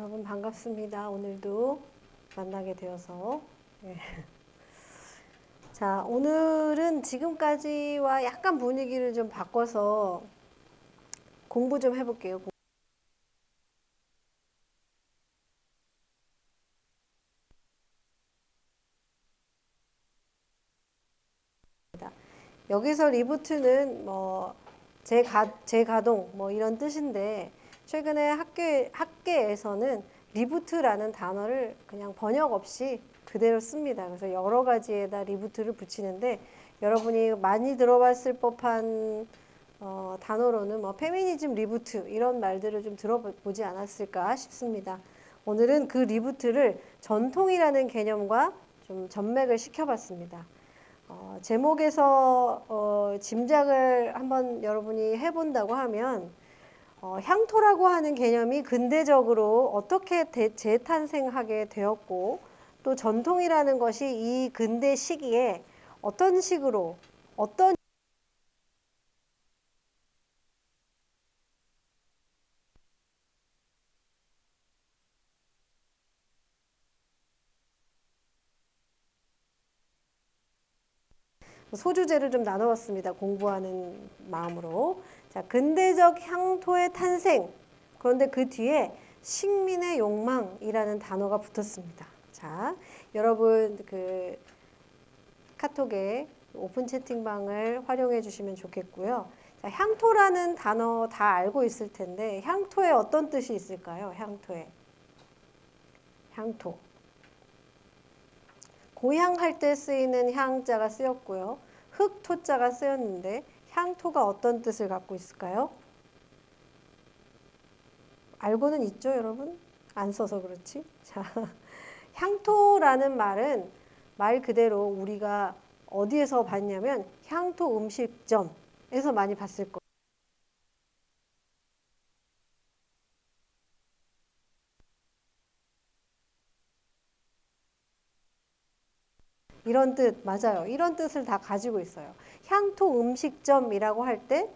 여러분 반갑습니다. 오늘도 만나게 되어서. 네. 자, 오늘은 지금까지와 약간 분위기를 좀 바꿔서 공부 좀 해볼게요. 여기서 리부트는 뭐 재가동 뭐 이런 뜻인데 최근에 학계에서는 리부트라는 단어를 그냥 번역 없이 그대로 씁니다. 그래서 여러 가지에다 리부트를 붙이는데 여러분이 많이 들어봤을 법한 단어로는 뭐 페미니즘 리부트 이런 말들을 좀 들어보지 않았을까 싶습니다. 오늘은 그 리부트를 전통이라는 개념과 좀 전맥을 시켜봤습니다. 제목에서 짐작을 한번 여러분이 해본다고 하면 향토라고 하는 개념이 근대적으로 어떻게 재탄생하게 되었고 또 전통이라는 것이 이 근대 시기에 어떤 식으로 어떤 소주제를 좀 나눠봤습니다. 공부하는 마음으로. 자, 근대적 향토의 탄생. 그런데 그 뒤에 식민의 욕망이라는 단어가 붙었습니다. 자, 여러분 그 카톡에 오픈 채팅방을 활용해 주시면 좋겠고요. 자, 향토라는 단어 다 알고 있을 텐데 향토에 어떤 뜻이 있을까요? 향토에. 향토. 고향할 때 쓰이는 향자가 쓰였고요. 흑토자가 쓰였는데 향토가 어떤 뜻을 갖고 있을까요? 알고는 있죠, 여러분? 안 써서 그렇지. 자, 향토라는 말은 말 그대로 우리가 어디에서 봤냐면 향토 음식점에서 많이 봤을 거예요. 이런 뜻, 맞아요. 이런 뜻을 다 가지고 있어요. 향토 음식점이라고 할 때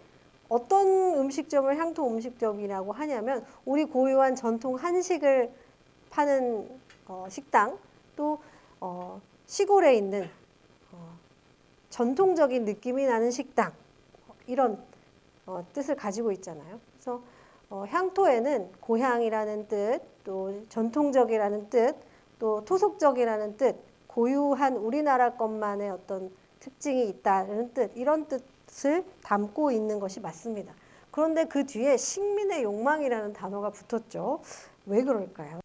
어떤 음식점을 향토 음식점이라고 하냐면 우리 고유한 전통 한식을 파는 식당, 또 시골에 있는 전통적인 느낌이 나는 식당, 이런 뜻을 가지고 있잖아요. 그래서 향토에는 고향이라는 뜻, 또 전통적이라는 뜻, 또 토속적이라는 뜻, 고유한 우리나라 것만의 어떤 특징이 있다는 뜻, 이런 뜻을 담고 있는 것이 맞습니다. 그런데 그 뒤에 식민의 욕망이라는 단어가 붙었죠. 왜 그럴까요?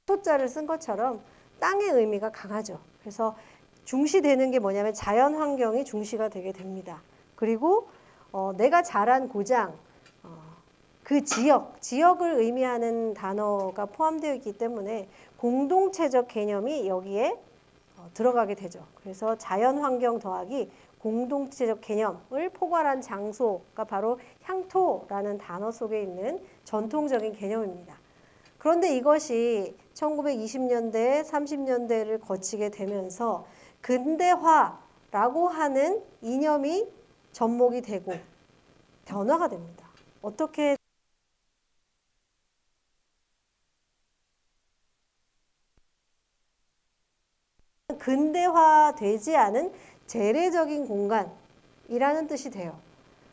토자를 쓴 것처럼 땅의 의미가 강하죠. 그래서 중시되는 게 뭐냐면 자연 환경이 중시가 되게 됩니다. 그리고 내가 자란 고장, 그 지역을 의미하는 단어가 포함되어 있기 때문에 공동체적 개념이 여기에 들어가게 되죠. 그래서 자연 환경 더하기 공동체적 개념을 포괄한 장소가 바로 향토라는 단어 속에 있는 전통적인 개념입니다. 그런데 이것이 1920년대, 30년대를 거치게 되면서 근대화라고 하는 이념이 접목이 되고 변화가 됩니다. 어떻게 근대화되지 않은 재래적인 공간이라는 뜻이 돼요.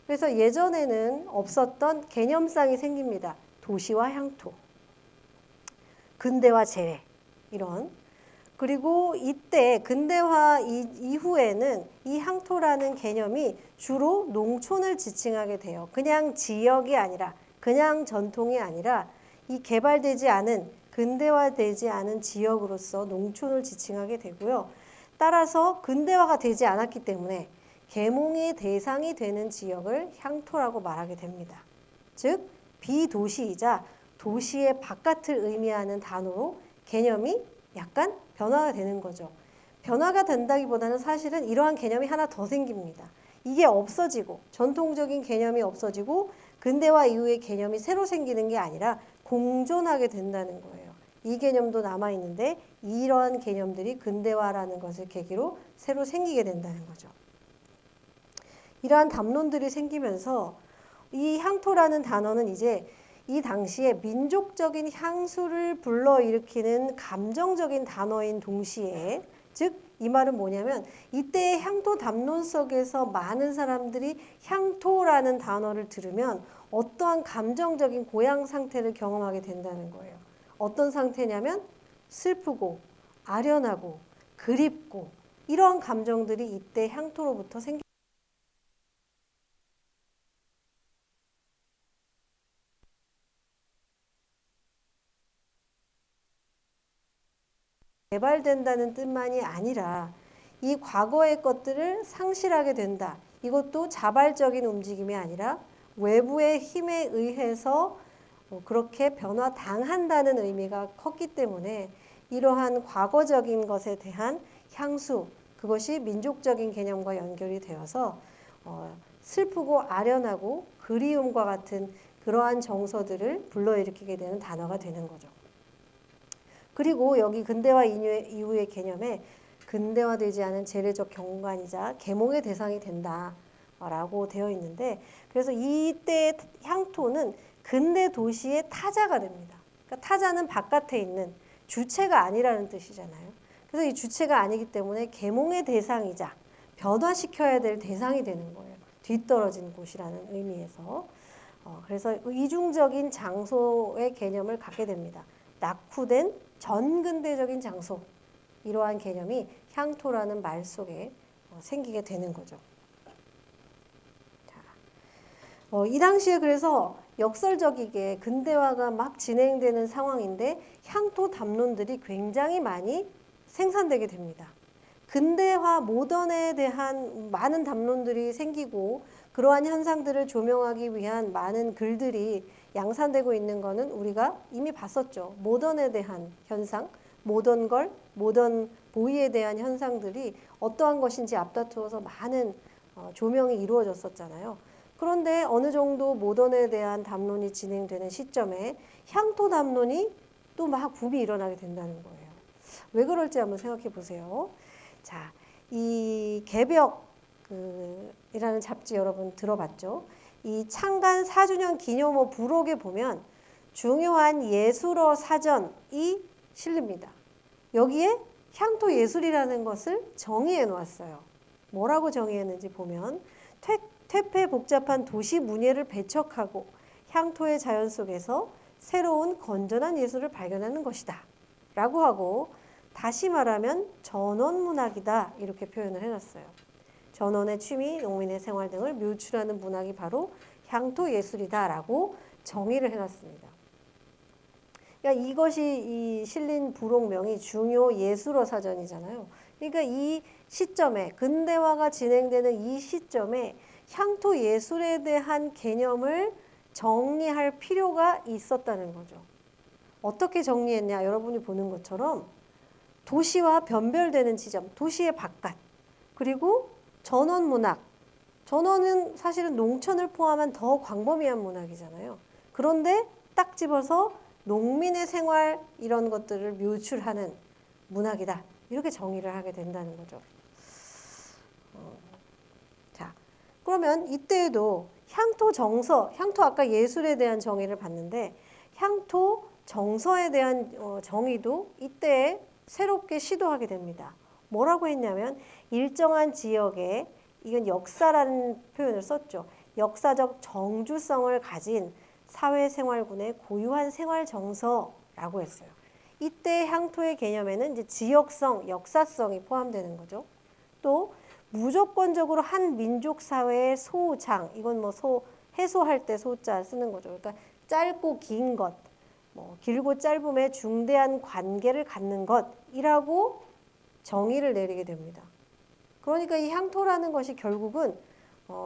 그래서 예전에는 없었던 개념상이 생깁니다. 도시와 향토, 근대화 재래 이런. 그리고 이때 근대화 이후에는 이 향토라는 개념이 주로 농촌을 지칭하게 돼요. 그냥 지역이 아니라 그냥 전통이 아니라 이 개발되지 않은 근대화되지 않은 지역으로서 농촌을 지칭하게 되고요. 따라서 근대화가 되지 않았기 때문에 계몽의 대상이 되는 지역을 향토라고 말하게 됩니다. 즉 비도시이자 도시의 바깥을 의미하는 단어로 개념이 약간 변화가 되는 거죠. 변화가 된다기보다는 사실은 이러한 개념이 하나 더 생깁니다. 이게 없어지고 전통적인 개념이 없어지고 근대화 이후의 개념이 새로 생기는 게 아니라 공존하게 된다는 거예요. 이 개념도 남아있는데 이러한 개념들이 근대화라는 것을 계기로 새로 생기게 된다는 거죠. 이러한 담론들이 생기면서 이 향토라는 단어는 이제 이 당시에 민족적인 향수를 불러일으키는 감정적인 단어인 동시에, 즉 이 말은 뭐냐면 이때의 향토 담론 속에서 많은 사람들이 향토라는 단어를 들으면 어떠한 감정적인 고양 상태를 경험하게 된다는 거예요. 어떤 상태냐면 슬프고 아련하고 그립고 이러한 감정들이 이때 향토로부터 개발된다는 뜻만이 아니라 이 과거의 것들을 상실하게 된다. 이것도 자발적인 움직임이 아니라 외부의 힘에 의해서 그렇게 변화당한다는 의미가 컸기 때문에 이러한 과거적인 것에 대한 향수, 그것이 민족적인 개념과 연결이 되어서 슬프고 아련하고 그리움과 같은 그러한 정서들을 불러일으키게 되는 단어가 되는 거죠. 그리고 여기 근대화 이후의 개념에 근대화되지 않은 재래적 경관이자 계몽의 대상이 된다라고 되어 있는데, 그래서 이때 향토는 근대 도시의 타자가 됩니다. 그러니까 타자는 바깥에 있는 주체가 아니라는 뜻이잖아요. 그래서 이 주체가 아니기 때문에 계몽의 대상이자 변화시켜야 될 대상이 되는 거예요. 뒤떨어진 곳이라는 의미에서. 그래서 이중적인 장소의 개념을 갖게 됩니다. 낙후된 전근대적인 장소, 이러한 개념이 향토라는 말 속에 생기게 되는 거죠. 이 당시에 그래서 역설적이게 근대화가 막 진행되는 상황인데 향토 담론들이 굉장히 많이 생산되게 됩니다. 근대화 모던에 대한 많은 담론들이 생기고 그러한 현상들을 조명하기 위한 많은 글들이 양산되고 있는 거는 우리가 이미 봤었죠. 모던에 대한 현상, 모던 걸, 모던 보이에 대한 현상들이 어떠한 것인지 앞다투어서 많은 조명이 이루어졌었잖아요. 그런데 어느 정도 모던에 대한 담론이 진행되는 시점에 향토 담론이 또 막 붐이 일어나게 된다는 거예요. 왜 그럴지 한번 생각해 보세요. 자, 이 개벽이라는 잡지 여러분 들어봤죠? 이 창간 4주년 기념호 부록에 보면 중요한 예술어 사전이 실립니다. 여기에 향토 예술이라는 것을 정의해 놓았어요. 뭐라고 정의했는지 보면 퇴폐 복잡한 도시 문예를 배척하고 향토의 자연 속에서 새로운 건전한 예술을 발견하는 것이다 라고 하고, 다시 말하면 전원문학이다 이렇게 표현을 해놨어요. 전원의 취미, 농민의 생활 등을 묘출하는 문학이 바로 향토 예술이다라고 정의를 해놨습니다. 그러니까 이것이 이 실린 부록명이 중요 예술어 사전이잖아요. 그러니까 이 시점에 근대화가 진행되는 이 시점에 향토 예술에 대한 개념을 정리할 필요가 있었다는 거죠. 어떻게 정리했냐? 여러분이 보는 것처럼 도시와 변별되는 지점, 도시의 바깥, 그리고 전원 문학. 전원은 사실은 농촌을 포함한 더 광범위한 문학이잖아요. 그런데 딱 집어서 농민의 생활 이런 것들을 묘출하는 문학이다. 이렇게 정의를 하게 된다는 거죠. 자, 그러면 이때에도 향토 정서, 향토 아까 예술에 대한 정의를 봤는데 향토 정서에 대한 정의도 이때에 새롭게 시도하게 됩니다. 뭐라고 했냐면 일정한 지역에, 이건 역사라는 표현을 썼죠. 역사적 정주성을 가진 사회생활군의 고유한 생활 정서라고 했어요. 이때 향토의 개념에는 이제 지역성, 역사성이 포함되는 거죠. 또 무조건적으로 한 민족 사회의 소장, 이건 뭐 해소할 때 소자 쓰는 거죠. 그러니까 짧고 긴 것, 길고 짧음의 중대한 관계를 갖는 것이라고 정의를 내리게 됩니다. 그러니까 이 향토라는 것이 결국은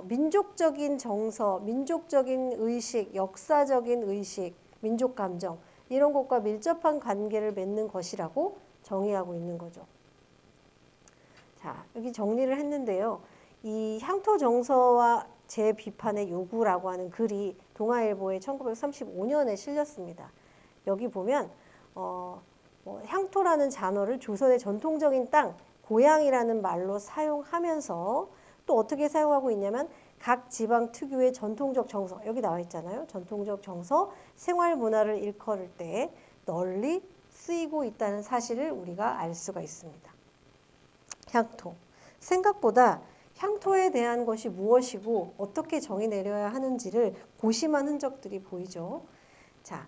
민족적인 정서, 민족적인 의식, 역사적인 의식, 민족 감정 이런 것과 밀접한 관계를 맺는 것이라고 정의하고 있는 거죠. 자, 여기 정리를 했는데요. 이 향토 정서와 재비판의 요구라고 하는 글이 동아일보에 1935년에 실렸습니다. 여기 보면 향토라는 단어를 조선의 전통적인 땅, 고향이라는 말로 사용하면서 또 어떻게 사용하고 있냐면 각 지방 특유의 전통적 정서, 여기 나와 있잖아요. 전통적 정서, 생활 문화를 일컬을 때 널리 쓰이고 있다는 사실을 우리가 알 수가 있습니다. 향토. 생각보다 향토에 대한 것이 무엇이고 어떻게 정의 내려야 하는지를 고심한 흔적들이 보이죠. 자,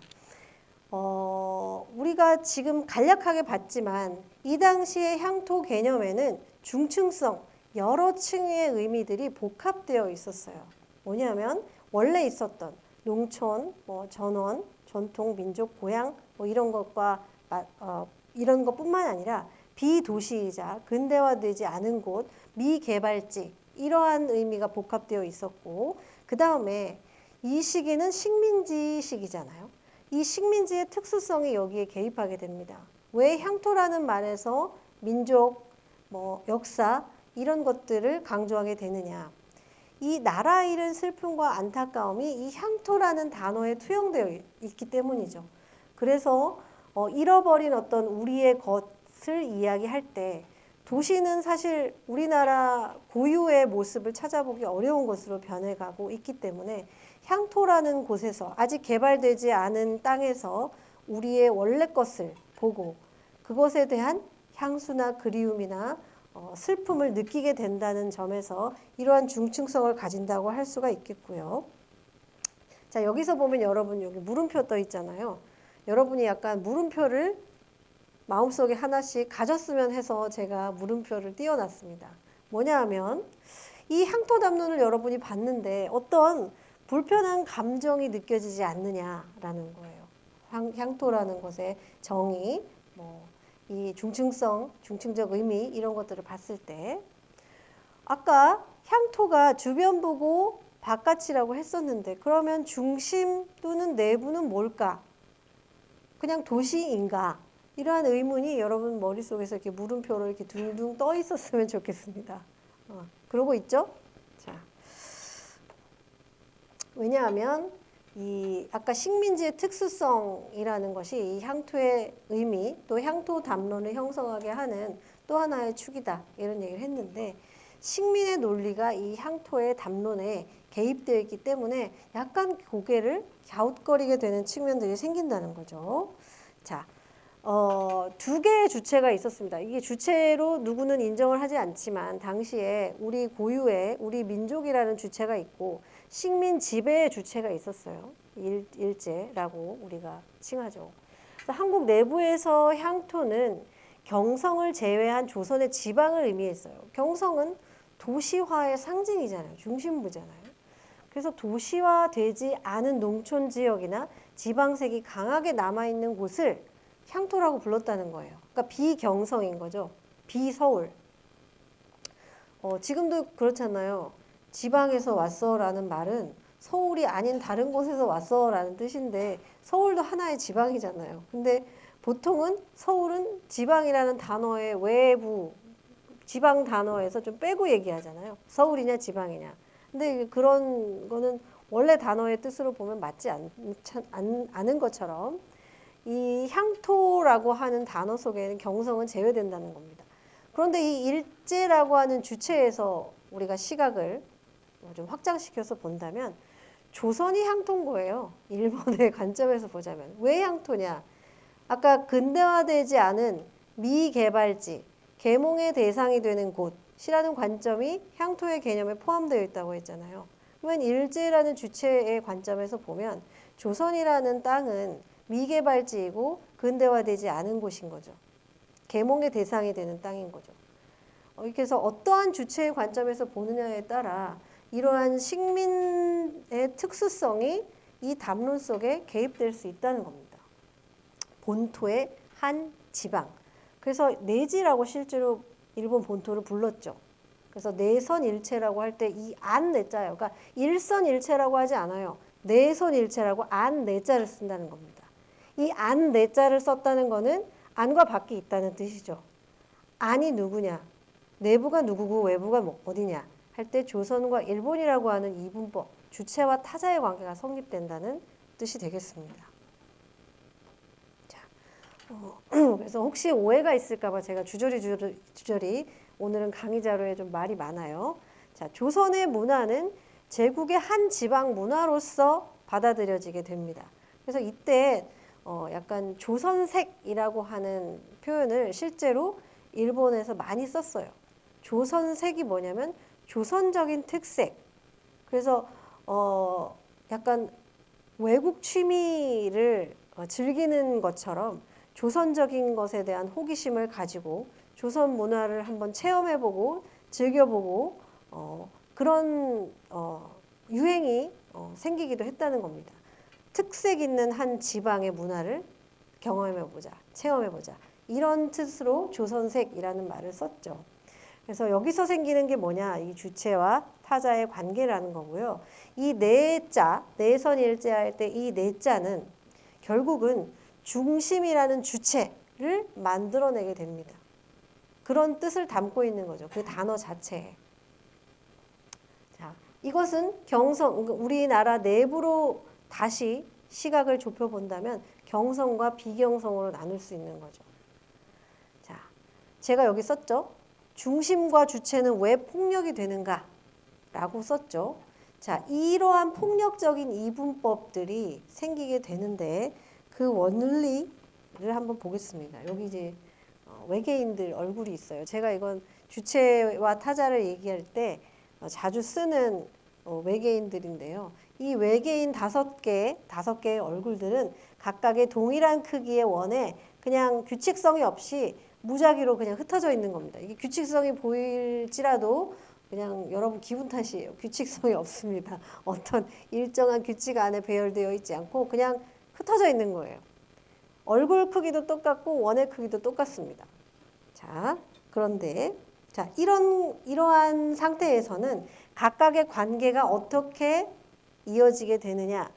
우리가 지금 간략하게 봤지만 이 당시의 향토 개념에는 중층성, 여러 층의 의미들이 복합되어 있었어요. 뭐냐면 원래 있었던 농촌, 전원, 전통, 민족, 고향 이런 것과 이런 것뿐만 아니라 비도시이자 근대화되지 않은 곳, 미개발지 이러한 의미가 복합되어 있었고 그 다음에 이 시기는 식민지 시기잖아요. 이 식민지의 특수성이 여기에 개입하게 됩니다. 왜 향토라는 말에서 민족, 역사 이런 것들을 강조하게 되느냐. 이 나라 잃은 슬픔과 안타까움이 이 향토라는 단어에 투영되어 있기 때문이죠. 그래서 잃어버린 어떤 우리의 것을 이야기할 때 도시는 사실 우리나라 고유의 모습을 찾아보기 어려운 것으로 변해가고 있기 때문에 향토라는 곳에서 아직 개발되지 않은 땅에서 우리의 원래 것을 보고 그것에 대한 향수나 그리움이나 슬픔을 느끼게 된다는 점에서 이러한 중층성을 가진다고 할 수가 있겠고요. 자, 여기서 보면 여러분 여기 물음표 떠 있잖아요. 여러분이 약간 물음표를 마음속에 하나씩 가졌으면 해서 제가 물음표를 띄워놨습니다. 뭐냐 하면 이 향토 담론을 여러분이 봤는데 어떤 불편한 감정이 느껴지지 않느냐라는 거예요. 향토라는 것의 정의, 이 중층성, 중층적 의미 이런 것들을 봤을 때 아까 향토가 주변 보고 바깥이라고 했었는데 그러면 중심 또는 내부는 뭘까? 그냥 도시인가? 이러한 의문이 여러분 머릿속에서 이렇게 물음표로 이렇게 둥둥 떠 있었으면 좋겠습니다. 그러고 있죠? 자, 왜냐하면 이 아까 식민지의 특수성이라는 것이 이 향토의 의미 또 향토 담론을 형성하게 하는 또 하나의 축이다 이런 얘기를 했는데 식민의 논리가 이 향토의 담론에 개입되어 있기 때문에 약간 고개를 갸웃거리게 되는 측면들이 생긴다는 거죠. 자, 두 개의 주체가 있었습니다. 이게 주체로 누구는 인정을 하지 않지만 당시에 우리 고유의 우리 민족이라는 주체가 있고 식민 지배의 주체가 있었어요. 일제라고 우리가 칭하죠. 그래서 한국 내부에서 향토는 경성을 제외한 조선의 지방을 의미했어요. 경성은 도시화의 상징이잖아요. 중심부잖아요. 그래서 도시화되지 않은 농촌 지역이나 지방색이 강하게 남아있는 곳을 향토라고 불렀다는 거예요. 그러니까 비경성인 거죠. 비서울. 지금도 그렇잖아요. 지방에서 왔어라는 말은 서울이 아닌 다른 곳에서 왔어라는 뜻인데 서울도 하나의 지방이잖아요. 근데 보통은 서울은 지방이라는 단어의 외부 지방 단어에서 좀 빼고 얘기하잖아요. 서울이냐 지방이냐. 근데 그런 거는 원래 단어의 뜻으로 보면 맞지 않은 것처럼 이 향토라고 하는 단어 속에는 경성은 제외된다는 겁니다. 그런데 이 일제라고 하는 주체에서 우리가 시각을 좀 확장시켜서 본다면 조선이 향토인 거예요. 일본의 관점에서 보자면. 왜 향토냐? 아까 근대화되지 않은 미개발지, 계몽의 대상이 되는 곳이라는 관점이 향토의 개념에 포함되어 있다고 했잖아요. 그러면 일제라는 주체의 관점에서 보면 조선이라는 땅은 미개발지이고 근대화되지 않은 곳인 거죠. 계몽의 대상이 되는 땅인 거죠. 이렇게 해서 어떠한 주체의 관점에서 보느냐에 따라 이러한 식민의 특수성이 이 담론 속에 개입될 수 있다는 겁니다. 본토의 한 지방. 그래서 내지라고 실제로 일본 본토를 불렀죠. 그래서 내선일체라고 할 때 이 안 내자예요. 그러니까 일선일체라고 하지 않아요. 내선일체라고 안 내자를 쓴다는 겁니다. 이 안 내자를 썼다는 거는 안과 밖이 있다는 뜻이죠. 안이 누구냐? 내부가 누구고 외부가 어디냐? 할 때 조선과 일본이라고 하는 이분법, 주체와 타자의 관계가 성립된다는 뜻이 되겠습니다. 자, 그래서 혹시 오해가 있을까봐 제가 주저리 오늘은 강의 자료에 좀 말이 많아요. 자, 조선의 문화는 제국의 한 지방 문화로서 받아들여지게 됩니다. 그래서 이때 약간 조선색이라고 하는 표현을 실제로 일본에서 많이 썼어요. 조선색이 뭐냐면 조선적인 특색. 그래서 약간 외국 취미를 즐기는 것처럼 조선적인 것에 대한 호기심을 가지고 조선 문화를 한번 체험해보고 즐겨보고 그런 유행이 생기기도 했다는 겁니다. 특색 있는 한 지방의 문화를 경험해보자, 체험해보자. 이런 뜻으로 조선색이라는 말을 썼죠. 그래서 여기서 생기는 게 뭐냐? 이 주체와 타자의 관계라는 거고요. 이 내자, 내선 일제할 때 이 내자는 결국은 중심이라는 주체를 만들어내게 됩니다. 그런 뜻을 담고 있는 거죠. 그 단어 자체에. 자, 이것은 우리나라 내부로 다시 시각을 좁혀본다면 경성과 비경성으로 나눌 수 있는 거죠. 자, 제가 여기 썼죠. 중심과 주체는 왜 폭력이 되는가? 라고 썼죠. 자, 이러한 폭력적인 이분법들이 생기게 되는데 그 원리를 한번 보겠습니다. 여기 이제 외계인들 얼굴이 있어요. 제가 이건 주체와 타자를 얘기할 때 자주 쓰는 외계인들인데요. 이 외계인 다섯 개의 얼굴들은 각각의 동일한 크기의 원에 그냥 규칙성이 없이 무작위로 그냥 흩어져 있는 겁니다. 이게 규칙성이 보일지라도 그냥 여러분 기분 탓이에요. 규칙성이 없습니다. 어떤 일정한 규칙 안에 배열되어 있지 않고 그냥 흩어져 있는 거예요. 얼굴 크기도 똑같고 원의 크기도 똑같습니다. 자, 그런데 자, 이러한 상태에서는 각각의 관계가 어떻게 이어지게 되느냐?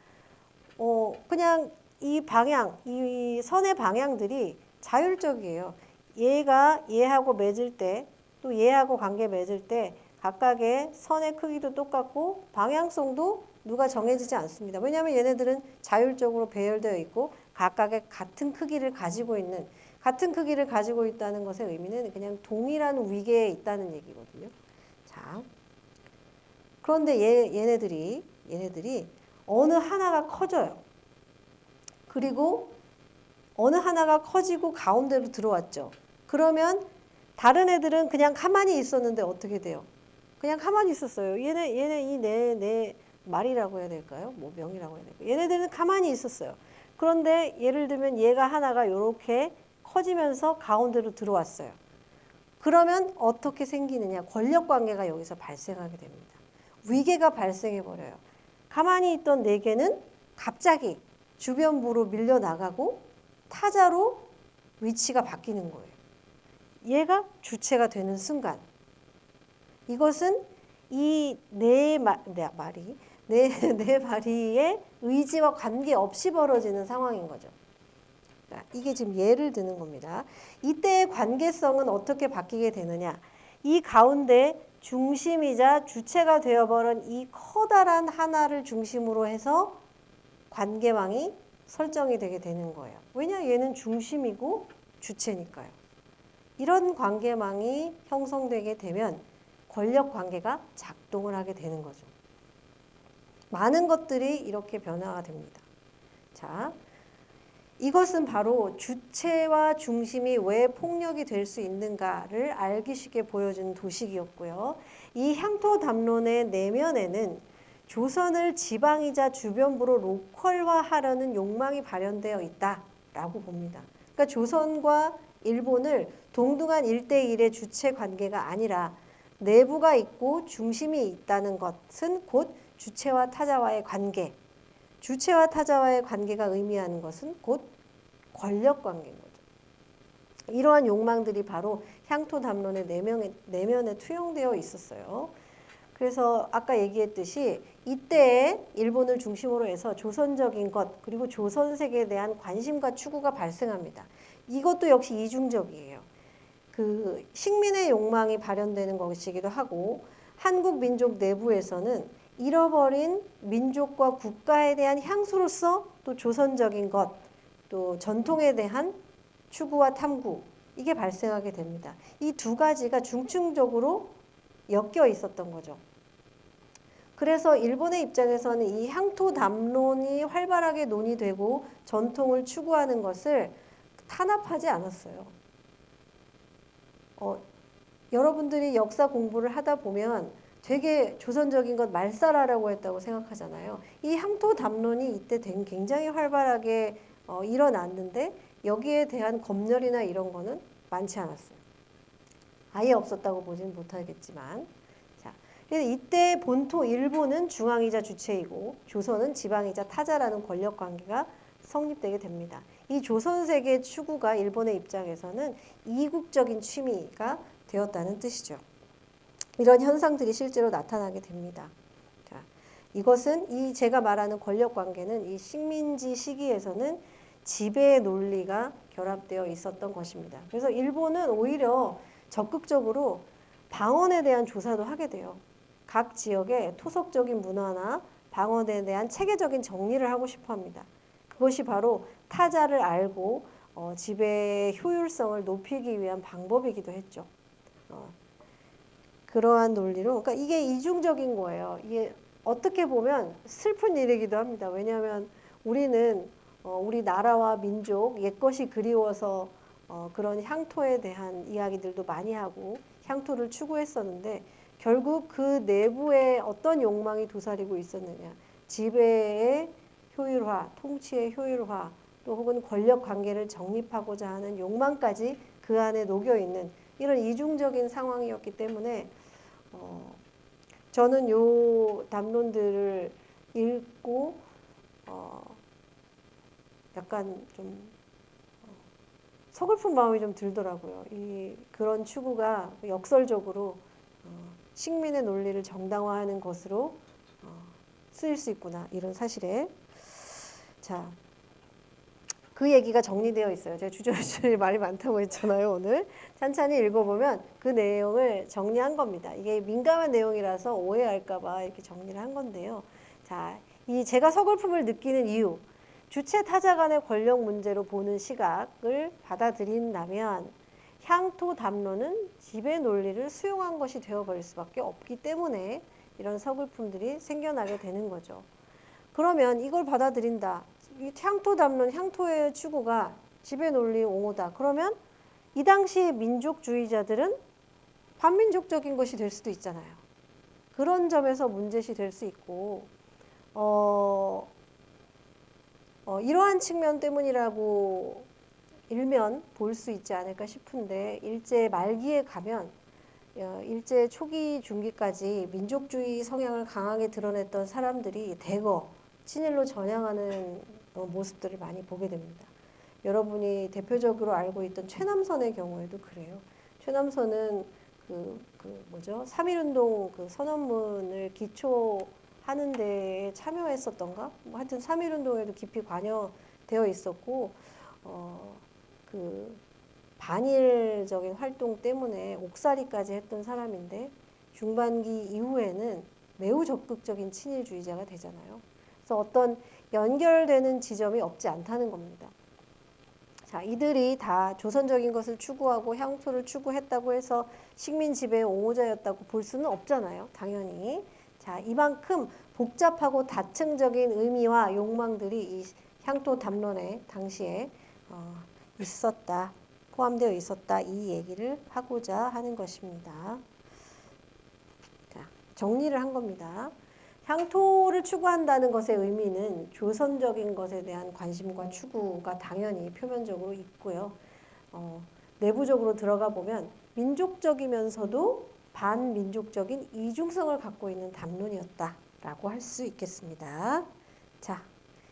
그냥 이 선의 방향들이 자율적이에요. 얘가 얘하고 맺을 때, 또 얘하고 관계 맺을 때 각각의 선의 크기도 똑같고 방향성도 누가 정해지지 않습니다. 왜냐하면 얘네들은 자율적으로 배열되어 있고 각각의 같은 크기를 가지고 있다는 것의 의미는 그냥 동일한 위계에 있다는 얘기거든요. 자, 그런데 얘네들이 어느 하나가 커져요. 그리고 어느 하나가 커지고 가운데로 들어왔죠. 그러면 다른 애들은 그냥 가만히 있었는데 어떻게 돼요? 그냥 가만히 있었어요. 얘네 내 말이라고 해야 될까요? 뭐 명이라고 해야 될까요? 얘네들은 가만히 있었어요. 그런데 예를 들면 얘가 하나가 이렇게 커지면서 가운데로 들어왔어요. 그러면 어떻게 생기느냐? 권력 관계가 여기서 발생하게 됩니다. 위계가 발생해 버려요. 가만히 있던 네 개는 갑자기 주변부로 밀려나가고 타자로 위치가 바뀌는 거예요. 얘가 주체가 되는 순간 이것은 이 네 마리의 의지와 관계없이 벌어지는 상황인 거죠. 이게 지금 예를 드는 겁니다. 이때의 관계성은 어떻게 바뀌게 되느냐. 이 가운데 중심이자 주체가 되어버린 이 커다란 하나를 중심으로 해서 관계망이 설정이 되게 되는 거예요. 왜냐? 얘는 중심이고 주체니까요. 이런 관계망이 형성되게 되면 권력 관계가 작동을 하게 되는 거죠. 많은 것들이 이렇게 변화가 됩니다. 자, 이것은 바로 주체와 중심이 왜 폭력이 될 수 있는가를 알기 쉽게 보여주는 도식이었고요. 이 향토 담론의 내면에는 조선을 지방이자 주변부로 로컬화하려는 욕망이 발현되어 있다라고 봅니다. 그러니까 조선과 일본을 동등한 1대1의 주체 관계가 아니라 내부가 있고 중심이 있다는 것은 곧 주체와 타자와의 관계, 주체와 타자와의 관계가 의미하는 것은 곧 권력 관계인 거죠. 이러한 욕망들이 바로 향토 담론의 내면에 투영되어 있었어요. 그래서 아까 얘기했듯이 이때에 일본을 중심으로 해서 조선적인 것 그리고 조선색에 대한 관심과 추구가 발생합니다. 이것도 역시 이중적이에요. 그 식민의 욕망이 발현되는 것이기도 하고 한국 민족 내부에서는 잃어버린 민족과 국가에 대한 향수로서 또 조선적인 것, 또 전통에 대한 추구와 탐구 이게 발생하게 됩니다. 이 두 가지가 중층적으로 엮여 있었던 거죠. 그래서 일본의 입장에서는 이 향토 담론이 활발하게 논의되고 전통을 추구하는 것을 탄압하지 않았어요. 여러분들이 역사 공부를 하다 보면 되게 조선적인 것 말살하라고 했다고 생각하잖아요. 이 향토 담론이 이때 굉장히 활발하게 일어났는데 여기에 대한 검열이나 이런 거는 많지 않았어요. 아예 없었다고 보지는 못하겠지만. 자, 그래서 이때 본토 일본은 중앙이자 주체이고 조선은 지방이자 타자라는 권력 관계가 성립되게 됩니다. 이 조선세계 추구가 일본의 입장에서는 이국적인 취미가 되었다는 뜻이죠. 이런 현상들이 실제로 나타나게 됩니다. 자, 이것은 이 제가 말하는 권력 관계는 이 식민지 시기에서는 지배의 논리가 결합되어 있었던 것입니다. 그래서 일본은 오히려 적극적으로 방언에 대한 조사도 하게 돼요. 각 지역의 토속적인 문화나 방언에 대한 체계적인 정리를 하고 싶어 합니다. 그것이 바로 타자를 알고 지배의 효율성을 높이기 위한 방법이기도 했죠. 그러한 논리로, 그러니까 이게 이중적인 거예요. 이게 어떻게 보면 슬픈 일이기도 합니다. 왜냐하면 우리는 우리 나라와 민족, 옛것이 그리워서 그런 향토에 대한 이야기들도 많이 하고 향토를 추구했었는데 결국 그 내부에 어떤 욕망이 도사리고 있었느냐. 지배의 효율화, 통치의 효율화, 또 혹은 권력 관계를 정립하고자 하는 욕망까지 그 안에 녹여 있는 이런 이중적인 상황이었기 때문에 저는 요 담론들을 읽고 약간 좀 서글픈 마음이 좀 들더라고요. 그런 추구가 역설적으로 식민의 논리를 정당화하는 것으로 쓰일 수 있구나 이런 사실에. 자, 그 얘기가 정리되어 있어요. 제가 주저주저 말이 많다고 했잖아요, 오늘. 찬찬히 읽어보면 그 내용을 정리한 겁니다. 이게 민감한 내용이라서 오해할까봐 이렇게 정리를 한 건데요. 자, 제가 서글픔을 느끼는 이유, 주체 타자 간의 권력 문제로 보는 시각을 받아들인다면 향토 담론은 지배 논리를 수용한 것이 되어버릴 수밖에 없기 때문에 이런 서글픔들이 생겨나게 되는 거죠. 그러면 이걸 받아들인다. 이 향토 담론, 향토의 추구가 지배 논리 옹호다. 그러면 이 당시의 민족주의자들은 반민족적인 것이 될 수도 있잖아요. 그런 점에서 문제시 될 수 있고 이러한 측면 때문이라고 일면 볼 수 있지 않을까 싶은데 일제 말기에 가면 일제 초기 중기까지 민족주의 성향을 강하게 드러냈던 사람들이 대거 친일로 전향하는 모습들을 많이 보게 됩니다. 여러분이 대표적으로 알고 있던 최남선의 경우에도 그래요. 최남선은 뭐죠? 3.1운동 그 선언문을 기초하는 데에 참여했었던가? 하여튼 3.1운동에도 깊이 관여되어 있었고, 반일적인 활동 때문에 옥살이까지 했던 사람인데 중반기 이후에는 매우 적극적인 친일주의자가 되잖아요. 그래서 어떤 연결되는 지점이 없지 않다는 겁니다. 자, 이들이 다 조선적인 것을 추구하고 향토를 추구했다고 해서 식민 지배의 옹호자였다고 볼 수는 없잖아요. 당연히. 자, 이만큼 복잡하고 다층적인 의미와 욕망들이 이 향토 담론에 당시에 있었다. 포함되어 있었다. 이 얘기를 하고자 하는 것입니다. 자, 정리를 한 겁니다. 향토를 추구한다는 것의 의미는 조선적인 것에 대한 관심과 추구가 당연히 표면적으로 있고요. 내부적으로 들어가 보면 민족적이면서도 반민족적인 이중성을 갖고 있는 담론이었다라고 할 수 있겠습니다. 자,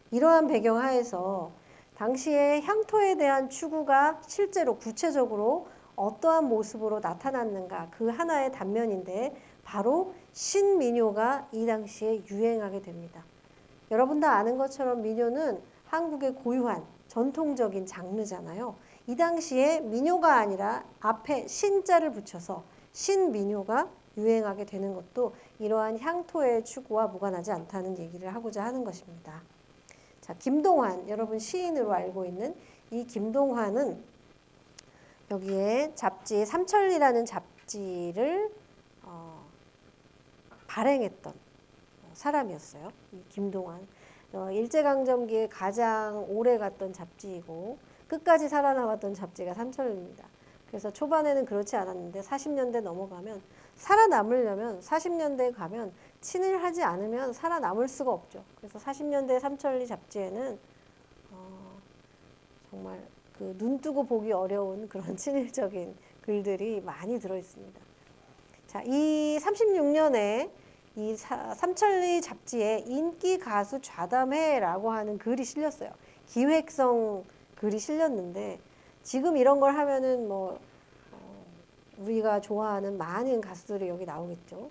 이러한 배경 하에서 당시에 향토에 대한 추구가 실제로 구체적으로 어떠한 모습으로 나타났는가 그 하나의 단면인데 바로 신민요가 이 당시에 유행하게 됩니다. 여러분 다 아는 것처럼 민요는 한국의 고유한 전통적인 장르잖아요. 이 당시에 민요가 아니라 앞에 신자를 붙여서 신민요가 유행하게 되는 것도 이러한 향토의 추구와 무관하지 않다는 얘기를 하고자 하는 것입니다. 자, 김동환, 여러분 시인으로 알고 있는 이 김동환은 여기에 잡지 삼천리라는 잡지를 발행했던 사람이었어요. 이 김동완. 일제강점기에 가장 오래 갔던 잡지이고 끝까지 살아남았던 잡지가 삼천리입니다. 그래서 초반에는 그렇지 않았는데 40년대 넘어가면 살아남으려면 40년대에 가면 친일하지 않으면 살아남을 수가 없죠. 그래서 40년대 삼천리 잡지에는 정말 그 눈 뜨고 보기 어려운 그런 친일적인 글들이 많이 들어 있습니다. 자, 이 36년에 이 삼천리 잡지에 인기 가수 좌담회라고 하는 글이 실렸어요. 기획성 글이 실렸는데 지금 이런 걸 하면은 뭐 우리가 좋아하는 많은 가수들이 여기 나오겠죠.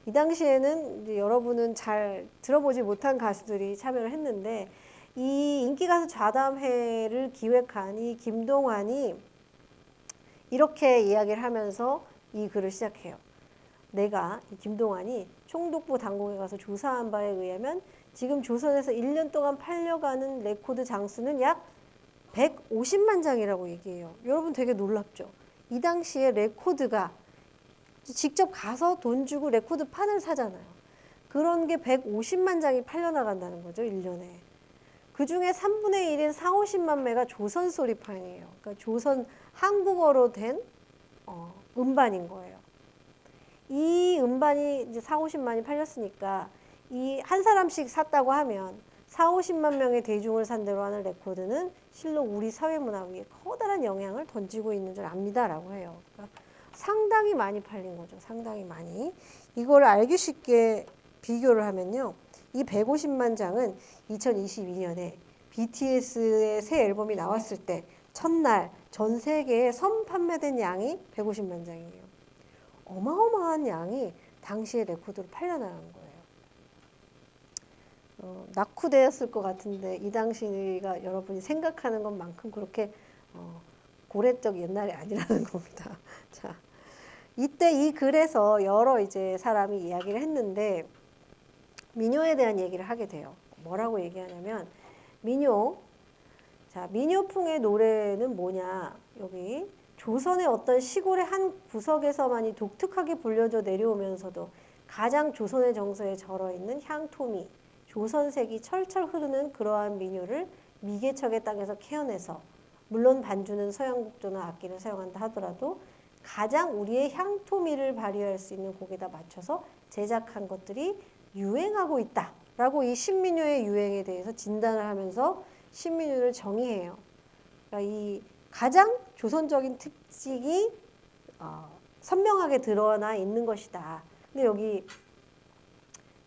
이 당시에는 이제 여러분은 잘 들어보지 못한 가수들이 참여를 했는데 이 인기가수 좌담회를 기획한 이 김동완이 이렇게 이야기를 하면서 이 글을 시작해요. 내가 이 김동완이 총독부 당국에 가서 조사한 바에 의하면 지금 조선에서 1년 동안 팔려가는 레코드 장수는 약 150만 장이라고 얘기해요. 여러분 되게 놀랍죠? 이 당시에 레코드가 직접 가서 돈 주고 레코드 판을 사잖아요. 그런 게 150만 장이 팔려나간다는 거죠. 1년에. 그중에 3분의 1인 4, 50만 매가 조선 소리판이에요. 그러니까 조선 한국어로 된 음반인 거예요. 이 음반이 이제 4, 50만이 팔렸으니까 이 한 사람씩 샀다고 하면 4, 50만 명의 대중을 상대로 하는 레코드는 실로 우리 사회 문화 위에 커다란 영향을 던지고 있는 줄 압니다라고 해요. 그러니까 상당히 많이 팔린 거죠. 상당히 많이. 이걸 알기 쉽게 비교를 하면요. 이 150만 장은 2022년에 BTS의 새 앨범이 나왔을 때 첫날 전 세계에 선 판매된 양이 150만 장이에요. 어마어마한 양이 당시에 레코드로 팔려나간 거예요. 낙후되었을 것 같은데 이 당시가 여러분이 생각하는 것만큼 그렇게 고래적 옛날이 아니라는 겁니다. 자, 이때 이 글에서 여러 이제 사람이 이야기를 했는데 민요에 대한 얘기를 하게 돼요. 뭐라고 얘기하냐면 민요. 자, 민요풍의 노래는 뭐냐? 여기 조선의 어떤 시골의 한 구석에서만이 독특하게 불려져 내려오면서도 가장 조선의 정서에 절어있는 향토미, 조선색이 철철 흐르는 그러한 민요를 미개척의 땅에서 캐어내서 물론 반주는 서양곡조나 악기를 사용한다 하더라도 가장 우리의 향토미를 발휘할 수 있는 곡에다 맞춰서 제작한 것들이 유행하고 있다라고 이 신민요의 유행에 대해서 진단을 하면서 신민요를 정의해요. 그러니까 이 가장 조선적인 특징이 선명하게 드러나 있는 것이다. 근데 여기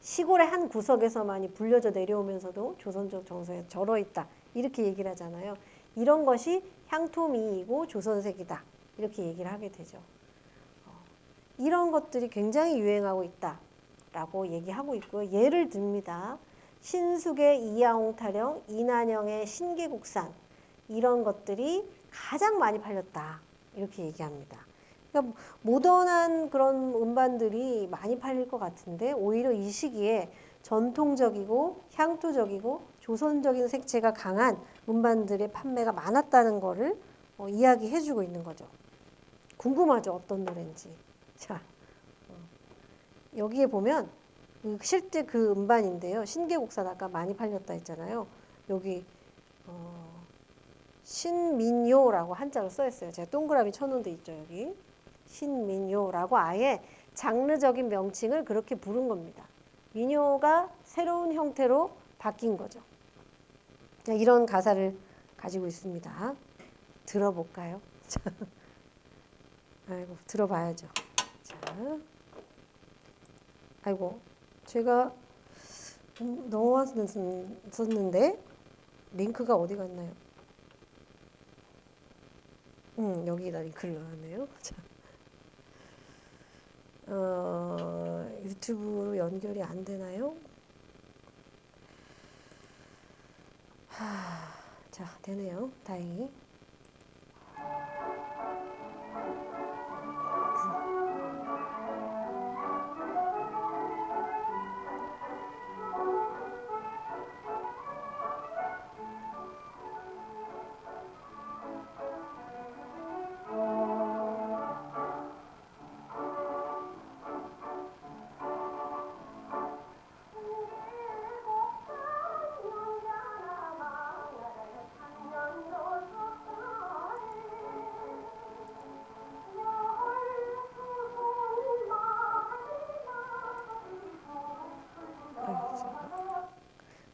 시골의 한 구석에서만이 불려져 내려오면서도 조선적 정서에 절어있다. 이렇게 얘기를 하잖아요. 이런 것이 향토미이고 조선색이다. 이렇게 얘기를 하게 되죠. 이런 것들이 굉장히 유행하고 있다. 라고 얘기하고 있고요. 예를 듭니다. 신숙의 이야옹 타령, 이난영의 신계국산 이런 것들이 가장 많이 팔렸다. 이렇게 얘기합니다. 그러니까 모던한 그런 음반들이 많이 팔릴 것 같은데 오히려 이 시기에 전통적이고 향토적이고 조선적인 색채가 강한 음반들의 판매가 많았다는 거를 이야기해주고 있는 거죠. 궁금하죠? 어떤 노래인지. 자, 여기에 보면 실제 그 음반인데요. 신계국산 아까 많이 팔렸다 했잖아요. 여기 신민요라고 한자로 써 있어요. 제가 동그라미 쳐놓은 데 있죠. 여기 신민요라고 아예 장르적인 명칭을 그렇게 부른 겁니다. 민요가 새로운 형태로 바뀐 거죠. 이런 가사를 가지고 있습니다. 들어볼까요? 아이고 들어봐야죠. 자, 아이고 제가 넣었었는데 링크가 어디 갔나요? 여기다 링크를 넣었네요. 자, 유튜브로 연결이 안 되나요? 자, 되네요. 다행히.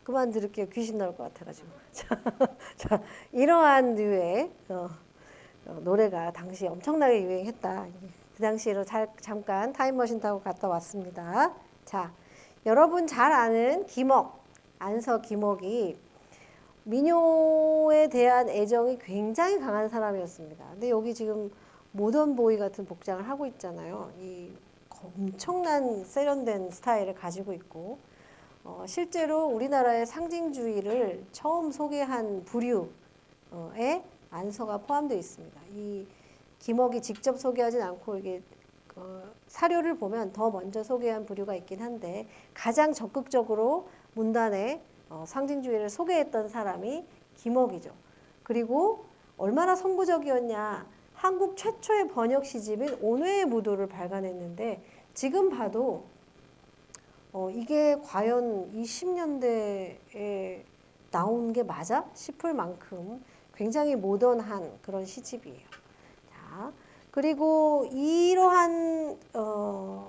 그만 들을게요. 귀신 나올 것 같아가지고. 자, 이러한 류의 노래가 당시 엄청나게 유행했다. 그 당시로 잠깐 타임머신 타고 갔다 왔습니다. 자, 여러분 잘 아는 김억, 안서 김억이 민요에 대한 애정이 굉장히 강한 사람이었습니다. 근데 여기 지금 모던 보이 같은 복장을 하고 있잖아요. 이 엄청난 세련된 스타일을 가지고 있고 실제로 우리나라의 상징주의를 처음 소개한 부류에 안서가 포함되어 있습니다. 이 김억이 직접 소개하진 않고 이게 사료를 보면 더 먼저 소개한 부류가 있긴 한데 가장 적극적으로 문단에 상징주의를 소개했던 사람이 김억이죠. 그리고 얼마나 선구적이었냐. 한국 최초의 번역 시집인 온회의 무도를 발간했는데 지금 봐도 이게 과연 20년대에 나온 게 맞아? 싶을 만큼 굉장히 모던한 그런 시집이에요. 자, 그리고 이러한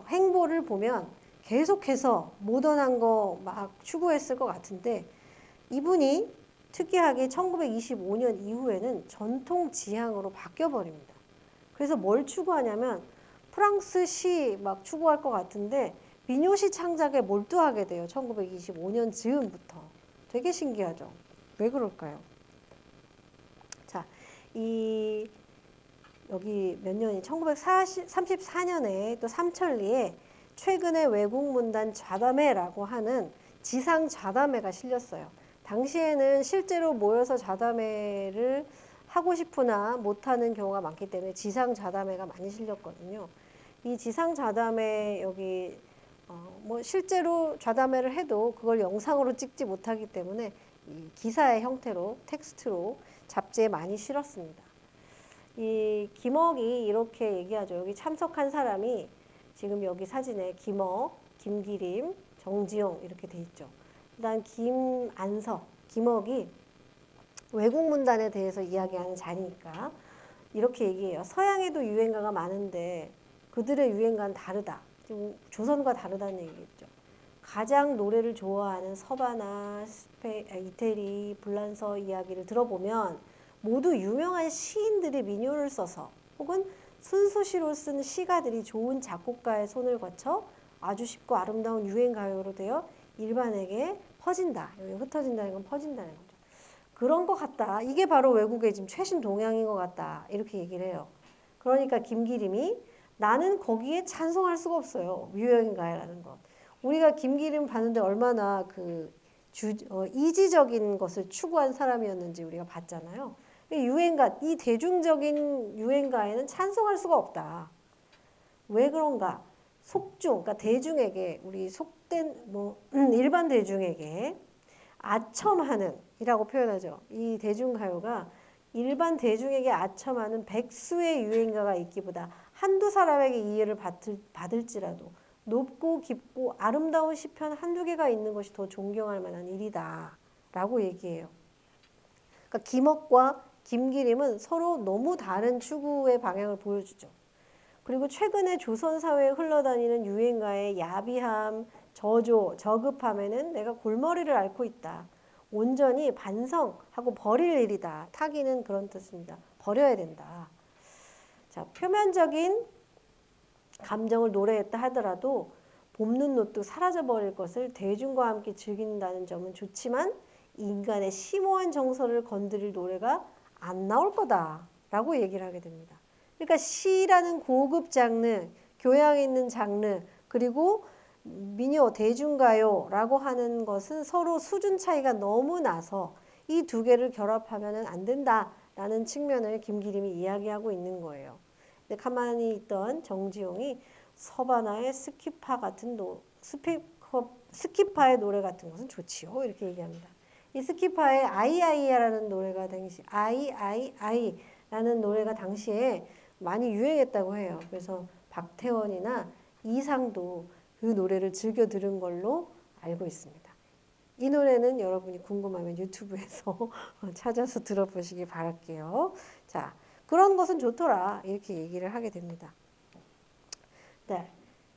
행보를 보면 계속해서 모던한 거 막 추구했을 것 같은데 이분이 특이하게 1925년 이후에는 전통 지향으로 바뀌어버립니다. 그래서 뭘 추구하냐면 프랑스 시 막 추구할 것 같은데 민요시 창작에 몰두하게 돼요. 1925년 즈음부터. 되게 신기하죠. 왜 그럴까요? 자, 여기 몇 년이 1934년에 또 삼천리에 최근에 외국 문단 좌담회라고 하는 지상 좌담회가 실렸어요. 당시에는 실제로 모여서 좌담회를 하고 싶으나 못하는 경우가 많기 때문에 지상 좌담회가 많이 실렸거든요. 이 지상 좌담회 여기 뭐 실제로 좌담회를 해도 그걸 영상으로 찍지 못하기 때문에 이 기사의 형태로 텍스트로 잡지에 많이 실었습니다. 이 김억이 이렇게 얘기하죠. 여기 참석한 사람이 지금 여기 사진에 김억, 김기림, 정지용 이렇게 돼 있죠. 그다음 김안서, 김억이 외국 문단에 대해서 이야기하는 자리니까 이렇게 얘기해요. 서양에도 유행가가 많은데 그들의 유행가는 다르다. 조선과 다르다는 얘기겠죠. 가장 노래를 좋아하는 서바나, 이태리, 불란서 이야기를 들어보면 모두 유명한 시인들이 민요를 써서 혹은 순수시로 쓴 시가들이 좋은 작곡가의 손을 거쳐 아주 쉽고 아름다운 유행가요로 되어 일반에게 퍼진다. 여기 흩어진다는 건 퍼진다는 거죠. 그런 것 같다. 이게 바로 외국의 지금 최신 동향인 것 같다. 이렇게 얘기를 해요. 그러니까 김기림이 나는 거기에 찬성할 수가 없어요. 유행가라는 것. 우리가 김기림 봤는데 얼마나 이지적인 것을 추구한 사람이었는지 우리가 봤잖아요. 유행가, 이 대중적인 유행가에는 찬성할 수가 없다. 왜 그런가? 속중, 그러니까 대중에게, 우리 속된, 일반 대중에게 아첨하는, 이라고 표현하죠. 이 대중가요가 일반 대중에게 아첨하는 백수의 유행가가 있기보다 한두 사람에게 이해를 받을지라도 높고 깊고 아름다운 시편 한두 개가 있는 것이 더 존경할 만한 일이다. 라고 얘기해요. 그러니까 김억과 김기림은 서로 너무 다른 추구의 방향을 보여주죠. 그리고 최근에 조선 사회에 흘러다니는 유행가의 야비함, 저조, 저급함에는 내가 골머리를 앓고 있다. 온전히 반성하고 버릴 일이다. 타기는 그런 뜻입니다. 버려야 된다. 자, 표면적인 감정을 노래했다 하더라도 봄눈 노도 사라져버릴 것을 대중과 함께 즐긴다는 점은 좋지만 인간의 심오한 정서를 건드릴 노래가 안 나올 거다라고 얘기를 하게 됩니다. 그러니까 시라는 고급 장르, 교양 있는 장르, 그리고 민요, 대중가요라고 하는 것은 서로 수준 차이가 너무 나서 이 두 개를 결합하면 안 된다라는 측면을 김기림이 이야기하고 있는 거예요. 근데 가만히 있던 정지용이 서바나의 스키파의 노래 같은 것은 좋지요. 이렇게 얘기합니다. 이 스키파의 아이아이라는 노래가 당시 아이아이아이라는 노래가 당시에 많이 유행했다고 해요. 그래서 박태원이나 이상도 그 노래를 즐겨 들은 걸로 알고 있습니다. 이 노래는 여러분이 궁금하면 유튜브에서 찾아서 들어보시기 바랄게요. 자, 그런 것은 좋더라. 이렇게 얘기를 하게 됩니다. 네.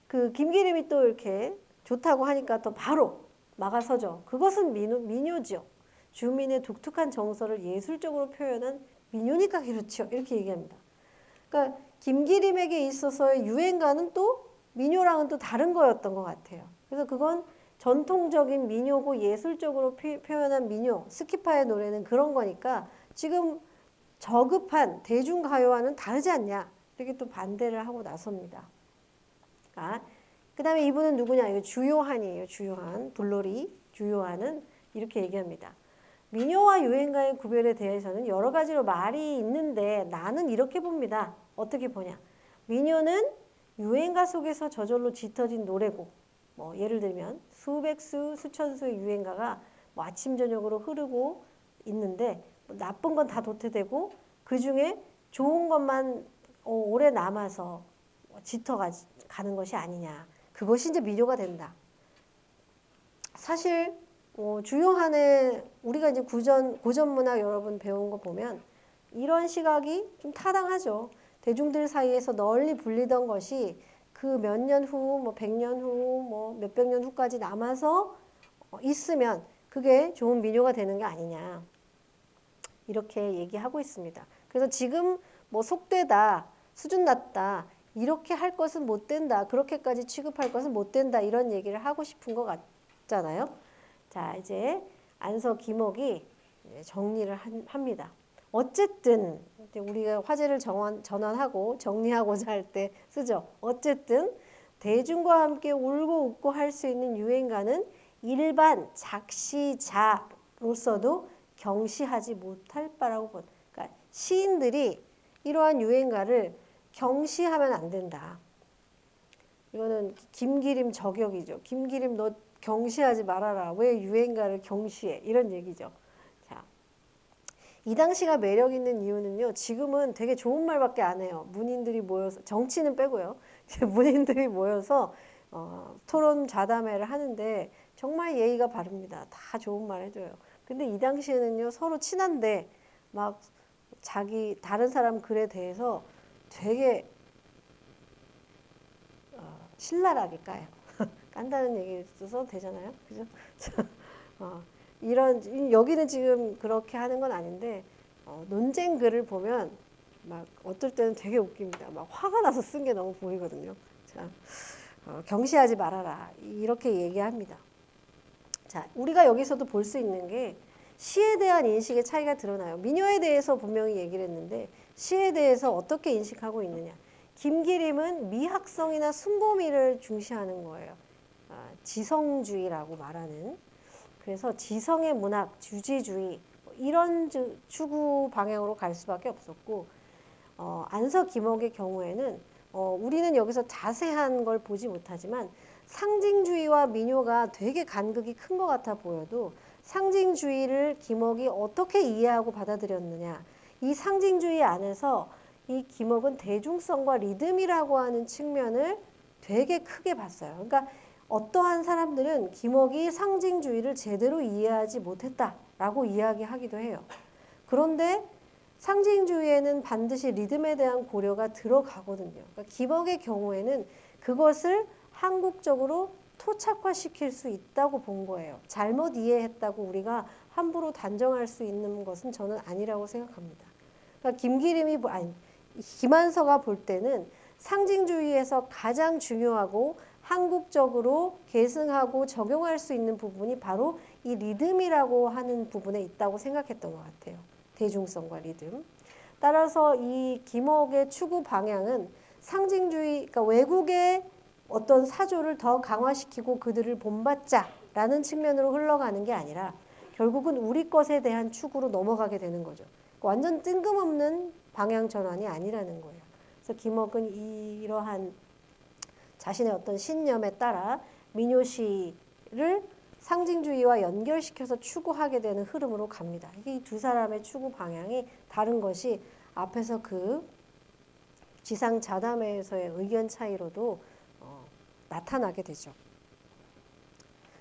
그 김기림이 또 이렇게 좋다고 하니까 또 바로 막아서죠. 그것은 민요죠. 주민의 독특한 정서를 예술적으로 표현한 민요니까 그렇죠. 이렇게 얘기합니다. 그러니까 김기림에게 있어서의 유행가는 또 민요랑은 또 다른 거였던 것 같아요. 그래서 그건 전통적인 민요고 예술적으로 표현한 민요, 스키파의 노래는 그런 거니까 지금 저급한 대중가요와는 다르지 않냐. 이렇게 또 반대를 하고 나섭니다. 그 다음에 이분은 누구냐? 이거 주요한이에요. 주요한. 불놀이 주요한은 이렇게 얘기합니다. 민요와 유행가의 구별에 대해서는 여러 가지로 말이 있는데 나는 이렇게 봅니다. 어떻게 보냐? 민요는 유행가 속에서 저절로 짙어진 노래고, 뭐 예를 들면 수백 수, 수천 수의 유행가가 뭐 아침 저녁으로 흐르고 있는데 뭐 나쁜 건 다 도태되고 그 중에 좋은 것만 오래 남아서 짙어가는 것이 아니냐. 그것이 이제 민요가 된다. 사실 주요한의 우리가 이제 고전 문학 여러분 배운 거 보면 이런 시각이 좀 타당하죠. 대중들 사이에서 널리 불리던 것이 그 몇 년 후, 뭐 100년 후, 뭐 몇백 년 후까지 남아서 있으면 그게 좋은 민요가 되는 게 아니냐. 이렇게 얘기하고 있습니다. 그래서 지금 뭐 속되다, 수준 낮다, 이렇게 할 것은 못 된다, 그렇게까지 취급할 것은 못 된다, 이런 얘기를 하고 싶은 것 같잖아요. 자, 이제 안서 김옥이 정리를 합니다. 어쨌든 우리가 화제를 전환하고 정리하고자 할 때 쓰죠. 어쨌든 대중과 함께 울고 웃고 할 수 있는 유행가는 일반 작시자로서도 경시하지 못할 바라고 본. 그러니까 시인들이 이러한 유행가를 경시하면 안 된다. 이거는 김기림 저격이죠. 김기림 너 경시하지 말아라. 왜 유행가를 경시해? 이런 얘기죠. 자, 이 당시가 매력 있는 이유는요. 지금은 되게 좋은 말밖에 안 해요. 문인들이 모여서 정치는 빼고요. 문인들이 모여서 토론 좌담회를 하는데 정말 예의가 바릅니다. 다 좋은 말 해줘요. 근데 이 당시에는요. 서로 친한데 막 자기 다른 사람 글에 대해서 되게 신랄하게 까요. 깐다는 얘기 써도 되잖아요. 그죠? 이런 여기는 지금 그렇게 하는 건 아닌데 논쟁 글을 보면 막 어떨 때는 되게 웃깁니다. 막 화가 나서 쓴 게 너무 보이거든요. 자, 경시하지 말아라 이렇게 얘기합니다. 자, 우리가 여기서도 볼 수 있는 게 시에 대한 인식의 차이가 드러나요. 민요에 대해서 분명히 얘기를 했는데 시에 대해서 어떻게 인식하고 있느냐. 김기림은 미학성이나 순고미를 중시하는 거예요. 지성주의라고 말하는. 그래서 지성의 문학, 주지주의 이런 추구 방향으로 갈 수밖에 없었고 안서 김옥의 경우에는 우리는 여기서 자세한 걸 보지 못하지만 상징주의와 민요가 되게 간극이 큰 것 같아 보여도 상징주의를 김옥이 어떻게 이해하고 받아들였느냐. 이 상징주의 안에서 이 김옥은 대중성과 리듬이라고 하는 측면을 되게 크게 봤어요. 그러니까 어떠한 사람들은 김옥이 상징주의를 제대로 이해하지 못했다라고 이야기하기도 해요. 그런데 상징주의에는 반드시 리듬에 대한 고려가 들어가거든요. 그러니까 김옥의 경우에는 그것을 한국적으로 토착화시킬 수 있다고 본 거예요. 잘못 이해했다고 우리가 함부로 단정할 수 있는 것은 저는 아니라고 생각합니다. 그러니까 김한서가 볼 때는 상징주의에서 가장 중요하고 한국적으로 계승하고 적용할 수 있는 부분이 바로 이 리듬이라고 하는 부분에 있다고 생각했던 것 같아요. 대중성과 리듬. 따라서 이 김옥의 추구 방향은 상징주의, 그러니까 외국의 어떤 사조를 더 강화시키고 그들을 본받자라는 측면으로 흘러가는 게 아니라 결국은 우리 것에 대한 추구로 넘어가게 되는 거죠. 완전 뜬금없는 방향 전환이 아니라는 거예요. 그래서 김옥은 이러한 자신의 어떤 신념에 따라 민요시를 상징주의와 연결시켜서 추구하게 되는 흐름으로 갑니다. 이게 이 두 사람의 추구 방향이 다른 것이 앞에서 그 지상자담회에서의 의견 차이로도 나타나게 되죠.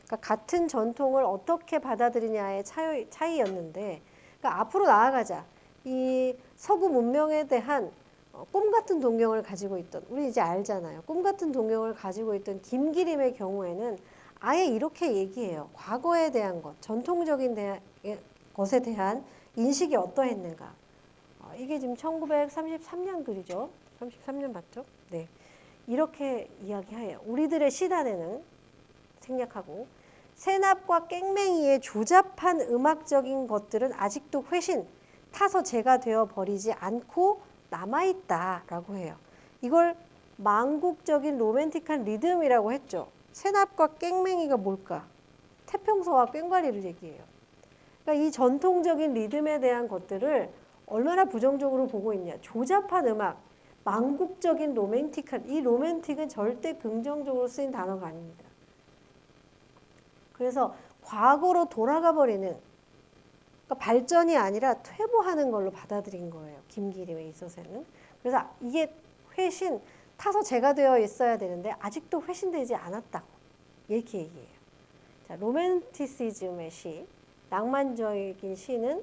그러니까 같은 전통을 어떻게 받아들이냐의 차이였는데 그러니까 앞으로 나아가자. 이 서구 문명에 대한 꿈 같은 동경을 가지고 있던 우리 이제 알잖아요. 꿈 같은 동경을 가지고 있던 김기림의 경우에는 아예 이렇게 얘기해요. 과거에 대한 것, 전통적인 것에 대한 인식이 어떠했는가. 이게 지금 1933년 글이죠. 33년 맞죠? 네. 이렇게 이야기해요. 우리들의 시단에는 생략하고 세납과 깽맹이의 조잡한 음악적인 것들은 아직도 회신, 타서 제가 되어 버리지 않고 남아있다라고 해요. 이걸 망국적인 로맨틱한 리듬이라고 했죠. 세납과 깽맹이가 뭘까? 태평소와 꽹과리를 얘기해요. 그러니까 이 전통적인 리듬에 대한 것들을 얼마나 부정적으로 보고 있냐. 조잡한 음악, 망국적인 로맨틱한, 이 로맨틱은 절대 긍정적으로 쓰인 단어가 아닙니다. 그래서 과거로 돌아가 버리는, 그러니까 발전이 아니라 퇴보하는 걸로 받아들인 거예요. 김기림에 있어서는. 그래서 이게 회신, 타서 제가 되어 있어야 되는데 아직도 회신되지 않았다고 이렇게 얘기해요. 자, 로맨티시즘의 시, 낭만적인 시는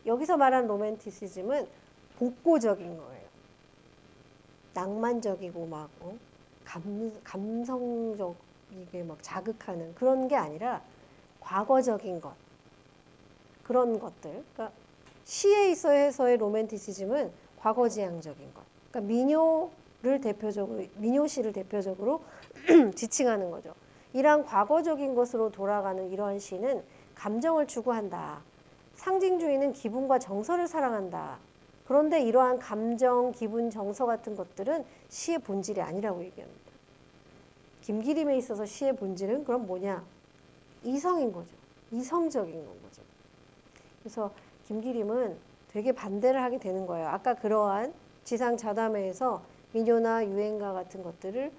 여기서 말한 로맨티시즘은 복고적인 거예요. 낭만적이고 막 감성적이게 막 자극하는 그런 게 아니라 과거적인 것, 그런 것들. 그러니까 시에 있어서의 로맨티시즘은 과거지향적인 것. 그러니까 민요를 대표적으로, 민요시를 대표적으로 지칭하는 거죠. 이러한 과거적인 것으로 돌아가는 이러한 시는 감정을 추구한다. 상징주의는 기분과 정서를 사랑한다. 그런데 이러한 감정, 기분, 정서 같은 것들은 시의 본질이 아니라고 얘기합니다. 김기림에 있어서 시의 본질은 그럼 뭐냐? 이성인 거죠. 이성적인 건 거죠. 그래서 김기림은 되게 반대를 하게 되는 거예요. 아까 그러한 지상자담회에서 민요나 유행가 같은 것들을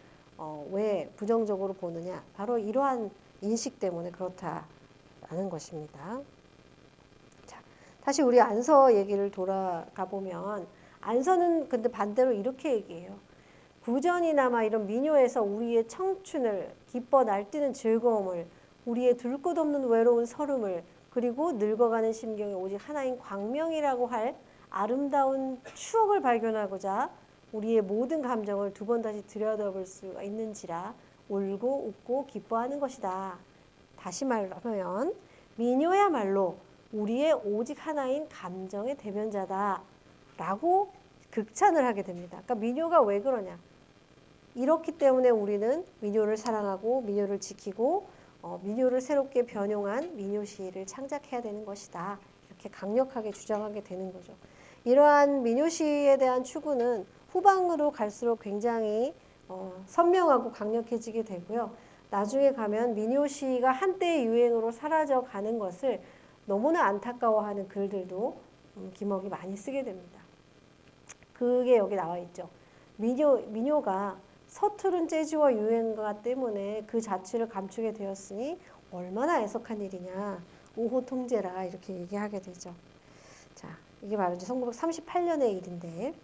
왜 부정적으로 보느냐. 바로 이러한 인식 때문에 그렇다라는 것입니다. 자, 다시 우리 안서 얘기를 돌아가 보면 안서는 근데 반대로 이렇게 얘기해요. 구전이나 이런 민요에서 우리의 청춘을, 기뻐 날뛰는 즐거움을, 우리의 둘 곳 없는 외로운 서름을, 그리고 늙어가는 심경에 오직 하나인 광명이라고 할 아름다운 추억을 발견하고자 우리의 모든 감정을 두 번 다시 들여다볼 수가 있는지라 울고 웃고 기뻐하는 것이다. 다시 말하면 민요야말로 우리의 오직 하나인 감정의 대변자다 라고 극찬을 하게 됩니다. 그러니까 민요가 왜 그러냐. 이렇기 때문에 우리는 민요를 사랑하고 민요를 지키고 민요를 새롭게 변용한 민요시를 창작해야 되는 것이다. 이렇게 강력하게 주장하게 되는 거죠. 이러한 민요시에 대한 추구는 후방으로 갈수록 굉장히 선명하고 강력해지게 되고요. 나중에 가면 민요시가 한때의 유행으로 사라져 가는 것을 너무나 안타까워하는 글들도 김억이 많이 쓰게 됩니다. 그게 여기 나와 있죠. 민요가 서투른 재즈와 유행가 때문에 그 자취를 감추게 되었으니 얼마나 애석한 일이냐. 오호 통제라 이렇게 얘기하게 되죠. 자, 이게 바로 이제 1938년의 일인데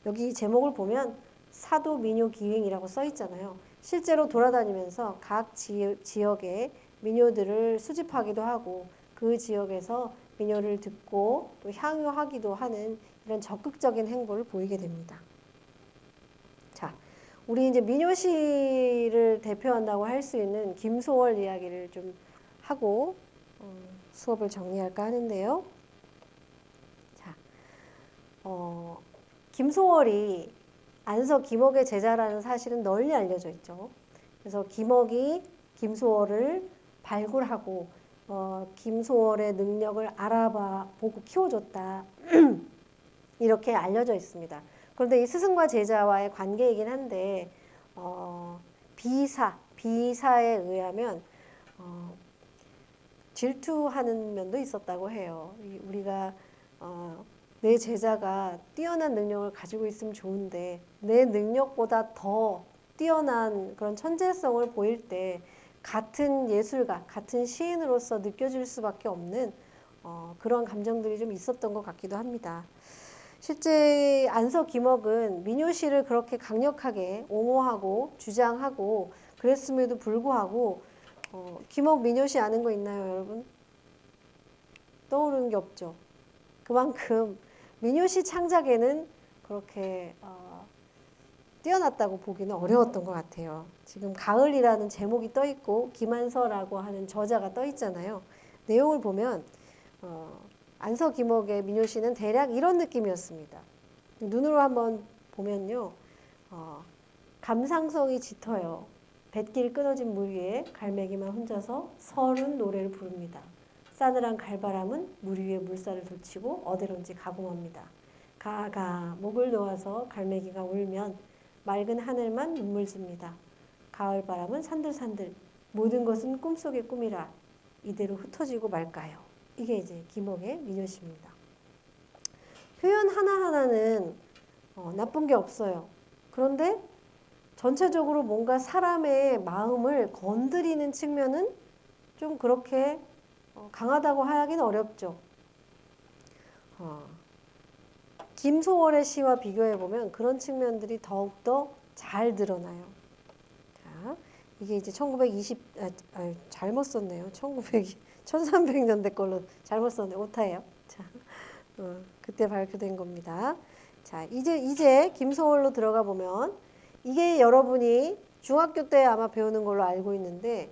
여기 제목을 보면 사도 민요 기행이라고 써 있잖아요. 실제로 돌아다니면서 각 지역의 민요들을 수집하기도 하고 그 지역에서 민요를 듣고 또 향유하기도 하는 이런 적극적인 행보를 보이게 됩니다. 자, 우리 이제 민요시를 대표한다고 할 수 있는 김소월 이야기를 좀 하고 수업을 정리할까 하는데요. 자, 김소월이 안서 김억의 제자라는 사실은 널리 알려져 있죠. 그래서 김억이 김소월을 발굴하고 김소월의 능력을 알아봐 보고 키워줬다. 이렇게 알려져 있습니다. 그런데 이 스승과 제자와의 관계이긴 한데 비사에 의하면 질투하는 면도 있었다고 해요. 우리가 내 제자가 뛰어난 능력을 가지고 있으면 좋은데 내 능력보다 더 뛰어난 그런 천재성을 보일 때 같은 예술가, 같은 시인으로서 느껴질 수밖에 없는 그런 감정들이 좀 있었던 것 같기도 합니다. 실제 안서 김억은 민요시를 그렇게 강력하게 옹호하고 주장하고 그랬음에도 불구하고 김억 민요시 아는 거 있나요, 여러분? 떠오르는 게 없죠. 그만큼 민요시 창작에는 그렇게 뛰어났다고 보기는 어려웠던 것 같아요. 지금 가을이라는 제목이 떠 있고 김한서라고 하는 저자가 떠 있잖아요. 내용을 보면 안서 김옥의 민요시는 대략 이런 느낌이었습니다. 눈으로 한번 보면요. 감상성이 짙어요. 뱃길 끊어진 물 위에 갈매기만 혼자서 서른 노래를 부릅니다. 싸늘한 갈바람은 물 위에 물살을 돋치고 어디론지 가공합니다. 가가 목을 놓아서 갈매기가 울면 맑은 하늘만 눈물 줍니다. 가을바람은 산들산들 모든 것은 꿈속의 꿈이라 이대로 흩어지고 말까요. 이게 이제 김옥의 민요시입니다. 표현 하나하나는 나쁜 게 없어요. 그런데 전체적으로 뭔가 사람의 마음을 건드리는 측면은 좀 그렇게 강하다고 하기는 어렵죠. 김소월의 시와 비교해보면 그런 측면들이 더욱더 잘 드러나요. 자, 이게 이제 1920, 잘못 썼네요. 1300년대 걸로 잘못 썼네. 오타예요. 자, 그때 발표된 겁니다. 자, 이제 김소월로 들어가 보면 이게 여러분이 중학교 때 아마 배우는 걸로 알고 있는데,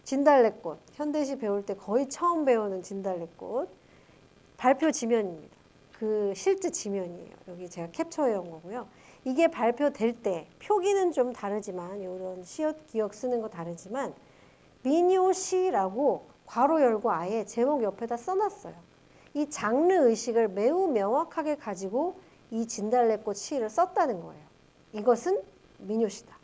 진달래꽃. 현대시 배울 때 거의 처음 배우는 진달래꽃. 발표 지면입니다. 그 실제 지면이에요. 여기 제가 캡처해 온 거고요. 이게 발표될 때 표기는 좀 다르지만 이런 시옷 기억 쓰는 거 다르지만 민요시라고 괄호 열고 아예 제목 옆에다 써놨어요. 이 장르 의식을 매우 명확하게 가지고 이 진달래꽃 시를 썼다는 거예요. 이것은 민요시다.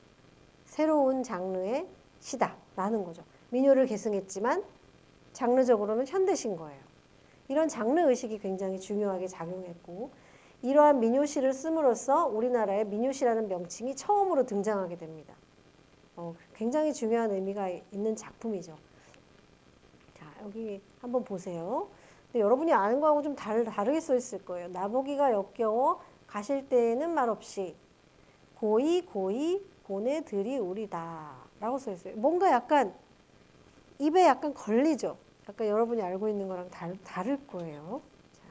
새로운 장르의 시다라는 거죠. 민요를 계승했지만 장르적으로는 현대시인 거예요. 이런 장르 의식이 굉장히 중요하게 작용했고 이러한 민요시를 씀으로써 우리나라에 민요시라는 명칭이 처음으로 등장하게 됩니다. 굉장히 중요한 의미가 있는 작품이죠. 자, 여기 한번 보세요. 근데 여러분이 아는 거하고 좀 다르게 써 있을 거예요. 나보기가 역겨워 가실 때에는 말없이 고이 보내드리우리다 라고 써 있어요. 뭔가 약간 입에 약간 걸리죠. 약간 여러분이 알고 있는 거랑 다를 거예요. 자,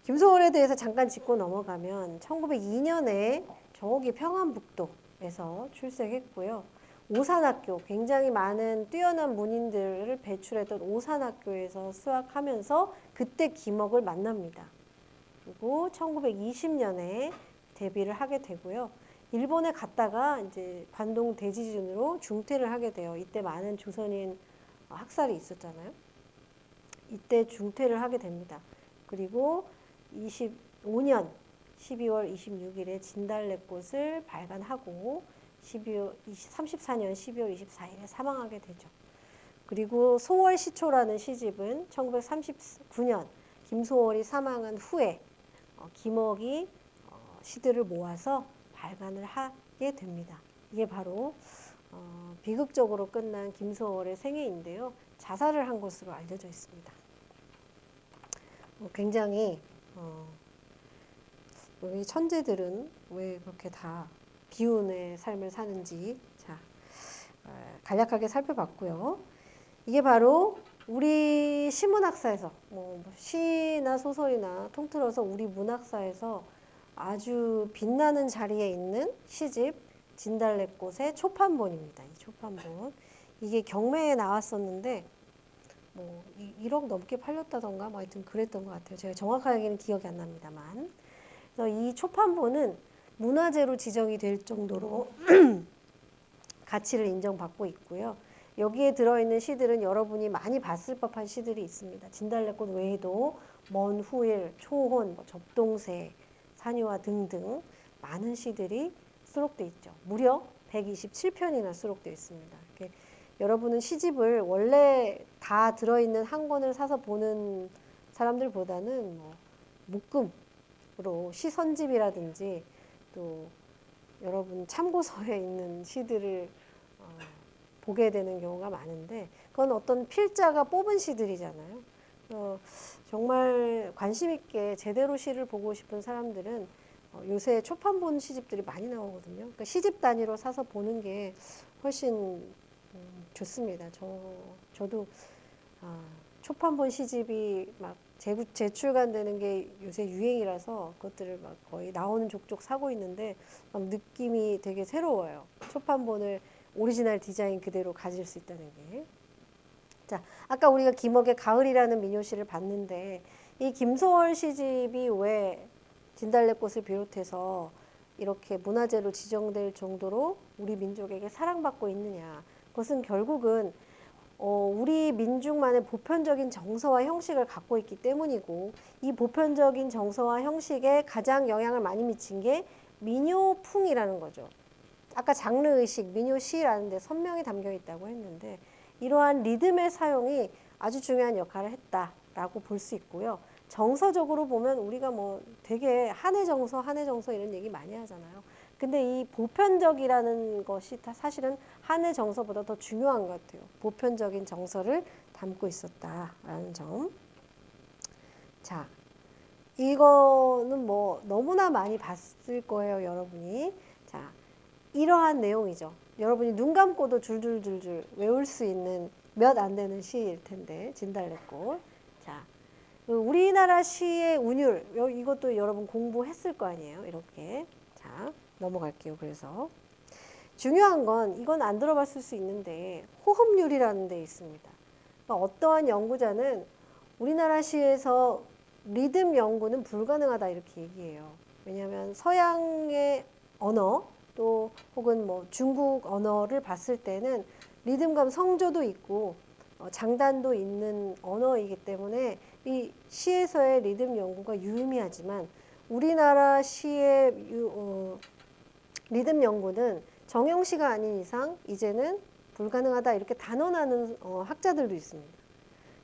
김소월에 대해서 잠깐 짚고 넘어가면 1902년에 저기 평안북도에서 출생했고요. 오산학교, 굉장히 많은 뛰어난 문인들을 배출했던 오산학교에서 수학하면서 그때 김옥을 만납니다. 그리고 1920년에 데뷔를 하게 되고요. 일본에 갔다가 이제 관동 대지진으로 중퇴를 하게 돼요. 이때 많은 조선인 학살이 있었잖아요. 이때 중퇴를 하게 됩니다. 그리고 25년 12월 26일에 진달래꽃을 발간하고 34년 12월 24일에 사망하게 되죠. 그리고 소월시초라는 시집은 1939년 김소월이 사망한 후에 김옥이 시들을 모아서 발간을 하게 됩니다. 이게 바로 비극적으로 끝난 김소월의 생애인데요. 자살을 한 것으로 알려져 있습니다. 굉장히 우리 천재들은 왜 그렇게 다 기운의 삶을 사는지 자, 간략하게 살펴봤고요. 이게 바로 우리 시문학사에서 시나 소설이나 통틀어서 우리 문학사에서 아주 빛나는 자리에 있는 시집 진달래꽃의 초판본입니다. 이 초판본. 이게 경매에 나왔었는데 1억 넘게 팔렸다던가 하여튼 그랬던 것 같아요. 제가 정확하게는 기억이 안 납니다만. 그래서 이 초판본은 문화재로 지정이 될 정도로 가치를 인정받고 있고요. 여기에 들어있는 시들은 여러분이 많이 봤을 법한 시들이 있습니다. 진달래꽃 외에도 먼 후일, 초혼, 접동새, 산유화 등등 많은 시들이 수록되어 있죠. 무려 127편이나 수록되어 있습니다. 여러분은 시집을 원래 다 들어있는 한 권을 사서 보는 사람들보다는 묶음으로 시선집이라든지 또 여러분 참고서에 있는 시들을 보게 되는 경우가 많은데 그건 어떤 필자가 뽑은 시들이잖아요. 정말 관심 있게 제대로 시를 보고 싶은 사람들은 요새 초판본 시집들이 많이 나오거든요. 그러니까 시집 단위로 사서 보는 게 훨씬 좋습니다. 저도 초판본 시집이 막 재출간되는 게 요새 유행이라서 그것들을 막 거의 나오는 족족 사고 있는데 막 느낌이 되게 새로워요. 초판본을 오리지널 디자인 그대로 가질 수 있다는 게. 자, 아까 우리가 김억의 가을이라는 민요시를 봤는데 이 김소월 시집이 왜 진달래꽃을 비롯해서 이렇게 문화재로 지정될 정도로 우리 민족에게 사랑받고 있느냐. 그것은 결국은 우리 민족만의 보편적인 정서와 형식을 갖고 있기 때문이고 이 보편적인 정서와 형식에 가장 영향을 많이 미친 게 민요풍이라는 거죠. 아까 장르의식, 민요시라는 데 선명히 담겨 있다고 했는데 이러한 리듬의 사용이 아주 중요한 역할을 했다라고 볼 수 있고요. 정서적으로 보면 우리가 뭐 되게 한해 정서 이런 얘기 많이 하잖아요. 근데 이 보편적이라는 것이 사실은 한해 정서보다 더 중요한 것 같아요. 보편적인 정서를 담고 있었다라는 점. 자, 이거는 뭐 너무나 많이 봤을 거예요, 여러분이. 자, 이러한 내용이죠. 여러분이 눈 감고도 줄줄줄줄 외울 수 있는 몇 안 되는 시일 텐데, 진달래꽃. 자, 우리나라 시의 운율, 이것도 여러분 공부했을 거 아니에요, 이렇게. 자, 넘어갈게요. 그래서 중요한 건 이건 안 들어봤을 수 있는데 호흡률이라는 데 있습니다. 그러니까 어떠한 연구자는 우리나라 시에서 리듬 연구는 불가능하다 이렇게 얘기해요. 왜냐하면 서양의 언어 또 혹은 뭐 중국 언어를 봤을 때는 리듬감 성조도 있고 장단도 있는 언어이기 때문에 이 시에서의 리듬 연구가 유의미하지만 우리나라 시의 리듬 연구는 정형시가 아닌 이상 이제는 불가능하다 이렇게 단언하는 학자들도 있습니다.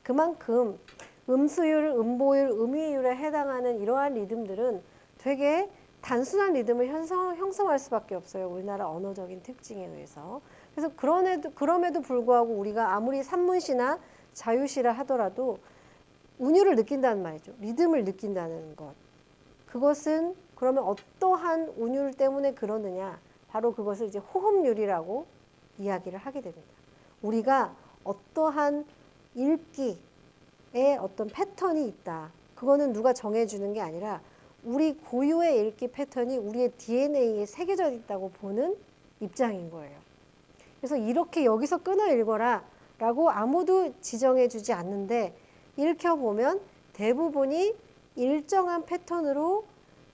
그만큼 음수율, 음보율, 음위율에 해당하는 이러한 리듬들은 되게 단순한 리듬을 형성할 수밖에 없어요. 우리나라 언어적인 특징에 의해서. 그래서 그럼에도 불구하고 우리가 아무리 산문시나 자유시라 하더라도 운율을 느낀다는 말이죠. 리듬을 느낀다는 것. 그것은 그러면 어떠한 운율 때문에 그러느냐. 바로 그것을 이제 호흡률이라고 이야기를 하게 됩니다. 우리가 어떠한 읽기의 어떤 패턴이 있다. 그거는 누가 정해주는 게 아니라 우리 고유의 읽기 패턴이 우리의 DNA에 새겨져 있다고 보는 입장인 거예요. 그래서 이렇게 여기서 끊어 읽어라 라고 아무도 지정해 주지 않는데 읽혀보면 대부분이 일정한 패턴으로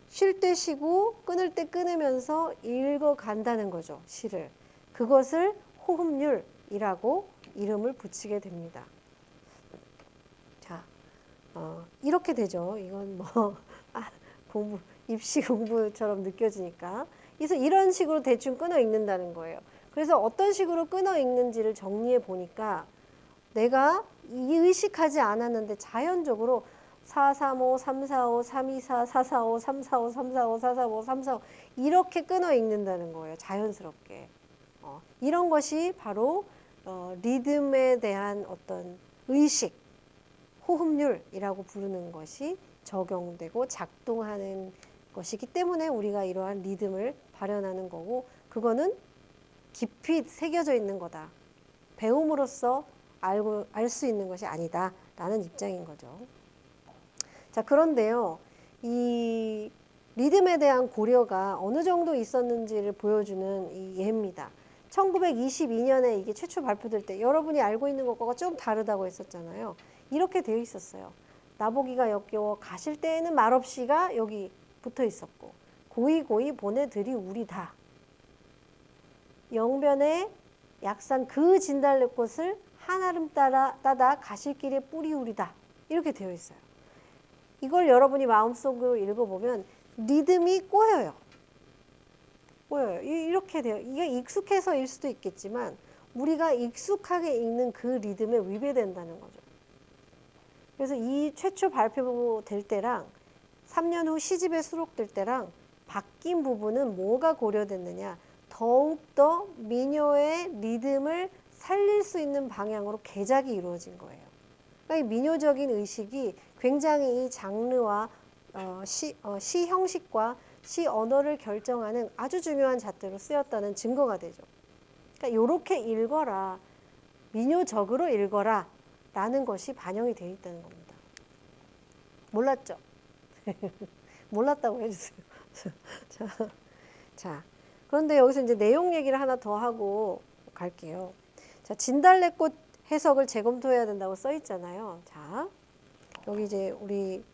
쉴 때 쉬고 끊을 때 끊으면서 읽어간다는 거죠. 시를. 그것을 호흡률이라고 이름을 붙이게 됩니다. 자, 이렇게 되죠. 이건 뭐 입시 공부처럼 느껴지니까. 그래서 이런 식으로 대충 끊어 읽는다는 거예요. 그래서 어떤 식으로 끊어 읽는지를 정리해 보니까 내가 의식하지 않았는데 자연적으로 435, 345, 324, 445, 345, 345, 445, 345 이렇게 끊어 읽는다는 거예요. 자연스럽게. 이런 것이 바로 리듬에 대한 어떤 의식, 호흡률이라고 부르는 것이 적용되고 작동하는 것이기 때문에 우리가 이러한 리듬을 발현하는 거고 그거는 깊이 새겨져 있는 거다. 배움으로써 알 수 있는 것이 아니다라는 입장인 거죠. 자, 그런데요. 이 리듬에 대한 고려가 어느 정도 있었는지를 보여주는 이 예입니다. 1922년에 이게 최초 발표될 때 여러분이 알고 있는 것과 좀 다르다고 했었잖아요. 이렇게 되어 있었어요. 나보기가 역겨워 가실 때에는 말없이가 여기 붙어 있었고 고이고이 보내드리 우리다. 영변에 약산 그 진달래꽃을 한아름 따다 가실 길에 뿌리우리다. 이렇게 되어 있어요. 이걸 여러분이 마음속으로 읽어보면 리듬이 꼬여요. 꼬여요. 이렇게 돼요. 이게 익숙해서일 수도 있겠지만 우리가 익숙하게 읽는 그 리듬에 위배된다는 거죠. 그래서 이 최초 발표될 때랑 3년 후 시집에 수록될 때랑 바뀐 부분은 뭐가 고려됐느냐. 더욱더 민요의 리듬을 살릴 수 있는 방향으로 개작이 이루어진 거예요. 그러니까 이 민요적인 의식이 굉장히 이 장르와 시 형식과 시 언어를 결정하는 아주 중요한 잣대로 쓰였다는 증거가 되죠. 그러니까 이렇게 읽어라, 민요적으로 읽어라 라는 것이 반영이 되어 있다는 겁니다. 몰랐죠? 몰랐다고 해주세요. 자, 그런데 여기서 이제 내용 얘기를 하나 더 하고 갈게요. 자, 진달래꽃 해석을 재검토해야 된다고 써 있잖아요. 자, 여기 이제 우리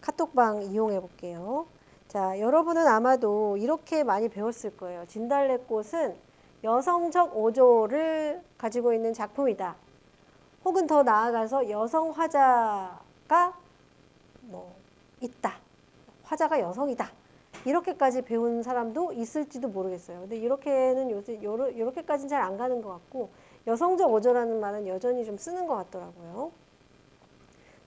카톡방 이용해 볼게요. 자, 여러분은 아마도 이렇게 많이 배웠을 거예요. 진달래꽃은 여성적 어조를 가지고 있는 작품이다. 혹은 더 나아가서 여성 화자가 뭐 있다. 화자가 여성이다. 이렇게까지 배운 사람도 있을지도 모르겠어요. 근데 이렇게는 요새 이렇게까지는 잘 안 가는 것 같고 여성적 어조라는 말은 여전히 좀 쓰는 것 같더라고요.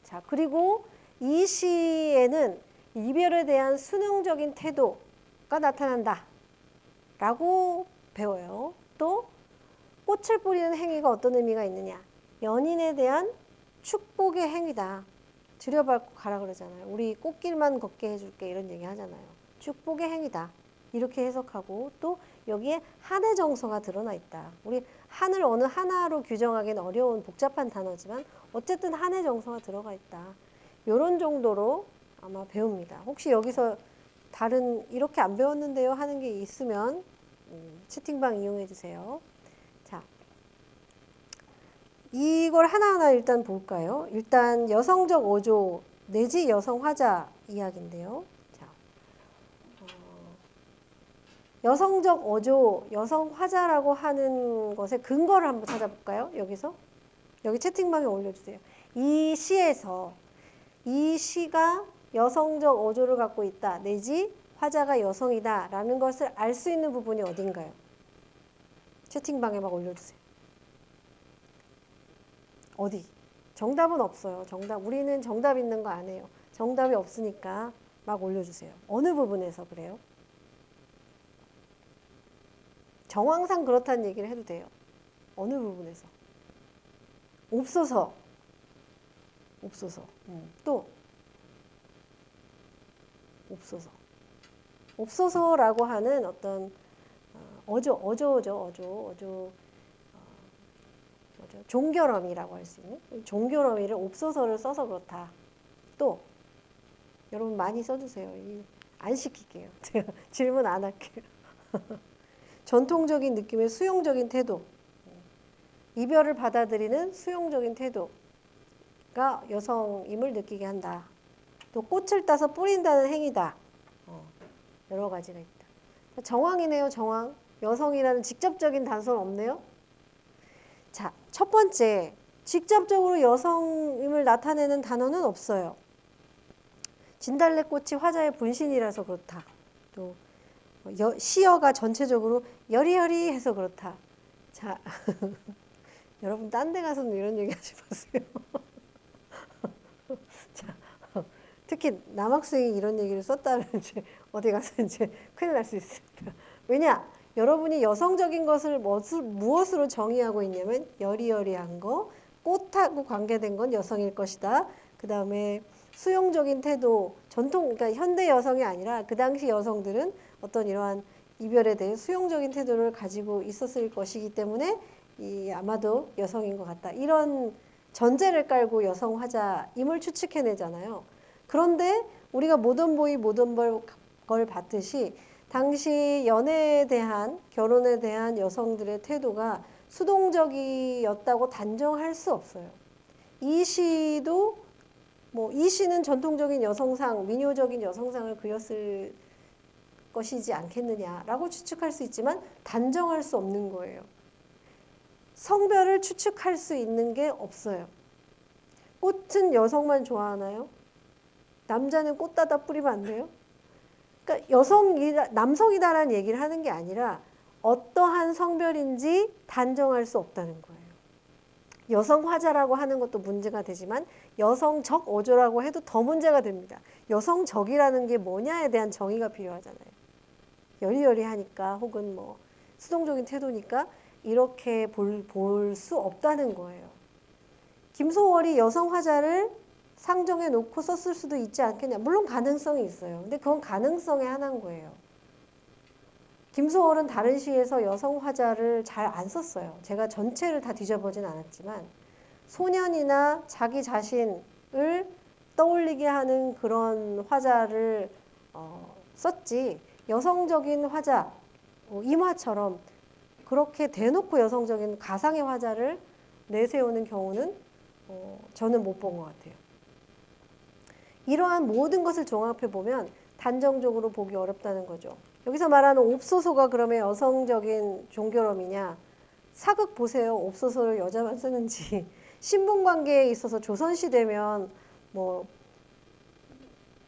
자, 그리고 이 시에는 이별에 대한 순응적인 태도가 나타난다 라고 배워요. 또 꽃을 뿌리는 행위가 어떤 의미가 있느냐, 연인에 대한 축복의 행위다. 들여밟고 가라 그러잖아요. 우리 꽃길만 걷게 해줄게 이런 얘기 하잖아요. 축복의 행위다 이렇게 해석하고, 또 여기에 한의 정서가 드러나 있다. 우리 한을 어느 하나로 규정하기는 어려운 복잡한 단어지만 어쨌든 한의 정서가 들어가 있다. 이런 정도로 아마 배웁니다. 혹시 여기서 다른 이렇게 안 배웠는데요 하는 게 있으면 채팅방 이용해 주세요. 자, 이걸 하나하나 일단 볼까요? 일단 여성적 어조 내지 여성 화자 이야기인데요. 자, 여성적 어조, 여성 화자라고 하는 것의 근거를 한번 찾아볼까요? 여기서 여기 채팅방에 올려주세요. 이 시에서 이 시가 여성적 어조를 갖고 있다 내지 화자가 여성이다 라는 것을 알 수 있는 부분이 어딘가요? 채팅방에 막 올려주세요. 어디? 정답은 없어요. 우리는 정답 있는 거 안 해요. 정답이 없으니까 막 올려주세요. 어느 부분에서 그래요? 정황상 그렇다는 얘기를 해도 돼요. 어느 부분에서? 없어서. 또 없어서라고 하는 어떤 어조죠. 종결어미라고 할 수 있는 종결어미를 없어서를 써서 그렇다. 또 여러분 많이 써주세요. 안 시킬게요. 제가 질문 안 할게요. 전통적인 느낌의 수용적인 태도, 이별을 받아들이는 수용적인 태도가 여성임을 느끼게 한다. 또 꽃을 따서 뿌린다는 행위다. 여러 가지가 있다. 정황이네요. 정황. 여성이라는 직접적인 단서는 없네요. 자, 첫 번째, 직접적으로 여성임을 나타내는 단어는 없어요. 진달래꽃이 화자의 분신이라서 그렇다. 또 시어가 전체적으로 여리여리 해서 그렇다. 자, 여러분 딴 데 가서는 이런 얘기 하지 마세요. 자, 특히 남학생이 이런 얘기를 썼다면 이제 어디 가서 이제 큰일 날 수 있습니다. 왜냐? 여러분이 여성적인 것을 무엇으로 정의하고 있냐면 여리여리한 거, 꽃하고 관계된 건 여성일 것이다. 그 다음에 수용적인 태도, 그러니까 현대 여성이 아니라 그 당시 여성들은 어떤 이러한 이별에 대해 수용적인 태도를 가지고 있었을 것이기 때문에 아마도 여성인 것 같다. 이런 전제를 깔고 여성 화자임을 추측해내잖아요. 그런데 우리가 모던보이 모던걸 봤듯이 당시 연애에 대한, 결혼에 대한 여성들의 태도가 수동적이었다고 단정할 수 없어요. 이 시도 이 시는 전통적인 여성상, 민요적인 여성상을 그렸을 것이지 않겠느냐라고 추측할 수 있지만 단정할 수 없는 거예요. 성별을 추측할 수 있는 게 없어요. 꽃은 여성만 좋아하나요? 남자는 꽃 따다 뿌리면 안 돼요? 그러니까 남성이다라는 얘기를 하는 게 아니라 어떠한 성별인지 단정할 수 없다는 거예요. 여성 화자라고 하는 것도 문제가 되지만 여성적 어조라고 해도 더 문제가 됩니다. 여성적이라는 게 뭐냐에 대한 정의가 필요하잖아요. 여리여리하니까 혹은 수동적인 태도니까 이렇게 볼 수 없다는 거예요. 김소월이 여성 화자를 상정해 놓고 썼을 수도 있지 않겠냐. 물론 가능성이 있어요. 근데 그건 가능성의 하나인 거예요. 김소월은 다른 시에서 여성 화자를 잘 안 썼어요. 제가 전체를 다 뒤져보진 않았지만 소년이나 자기 자신을 떠올리게 하는 그런 화자를 썼지, 여성적인 화자, 임화처럼 그렇게 대놓고 여성적인 가상의 화자를 내세우는 경우는 저는 못 본 것 같아요. 이러한 모든 것을 종합해 보면 단정적으로 보기 어렵다는 거죠. 여기서 말하는 옵소서가 그러면 여성적인 종교럼이냐? 사극 보세요. 옵소서를 여자만 쓰는지. 신분관계에 있어서 조선시대면 뭐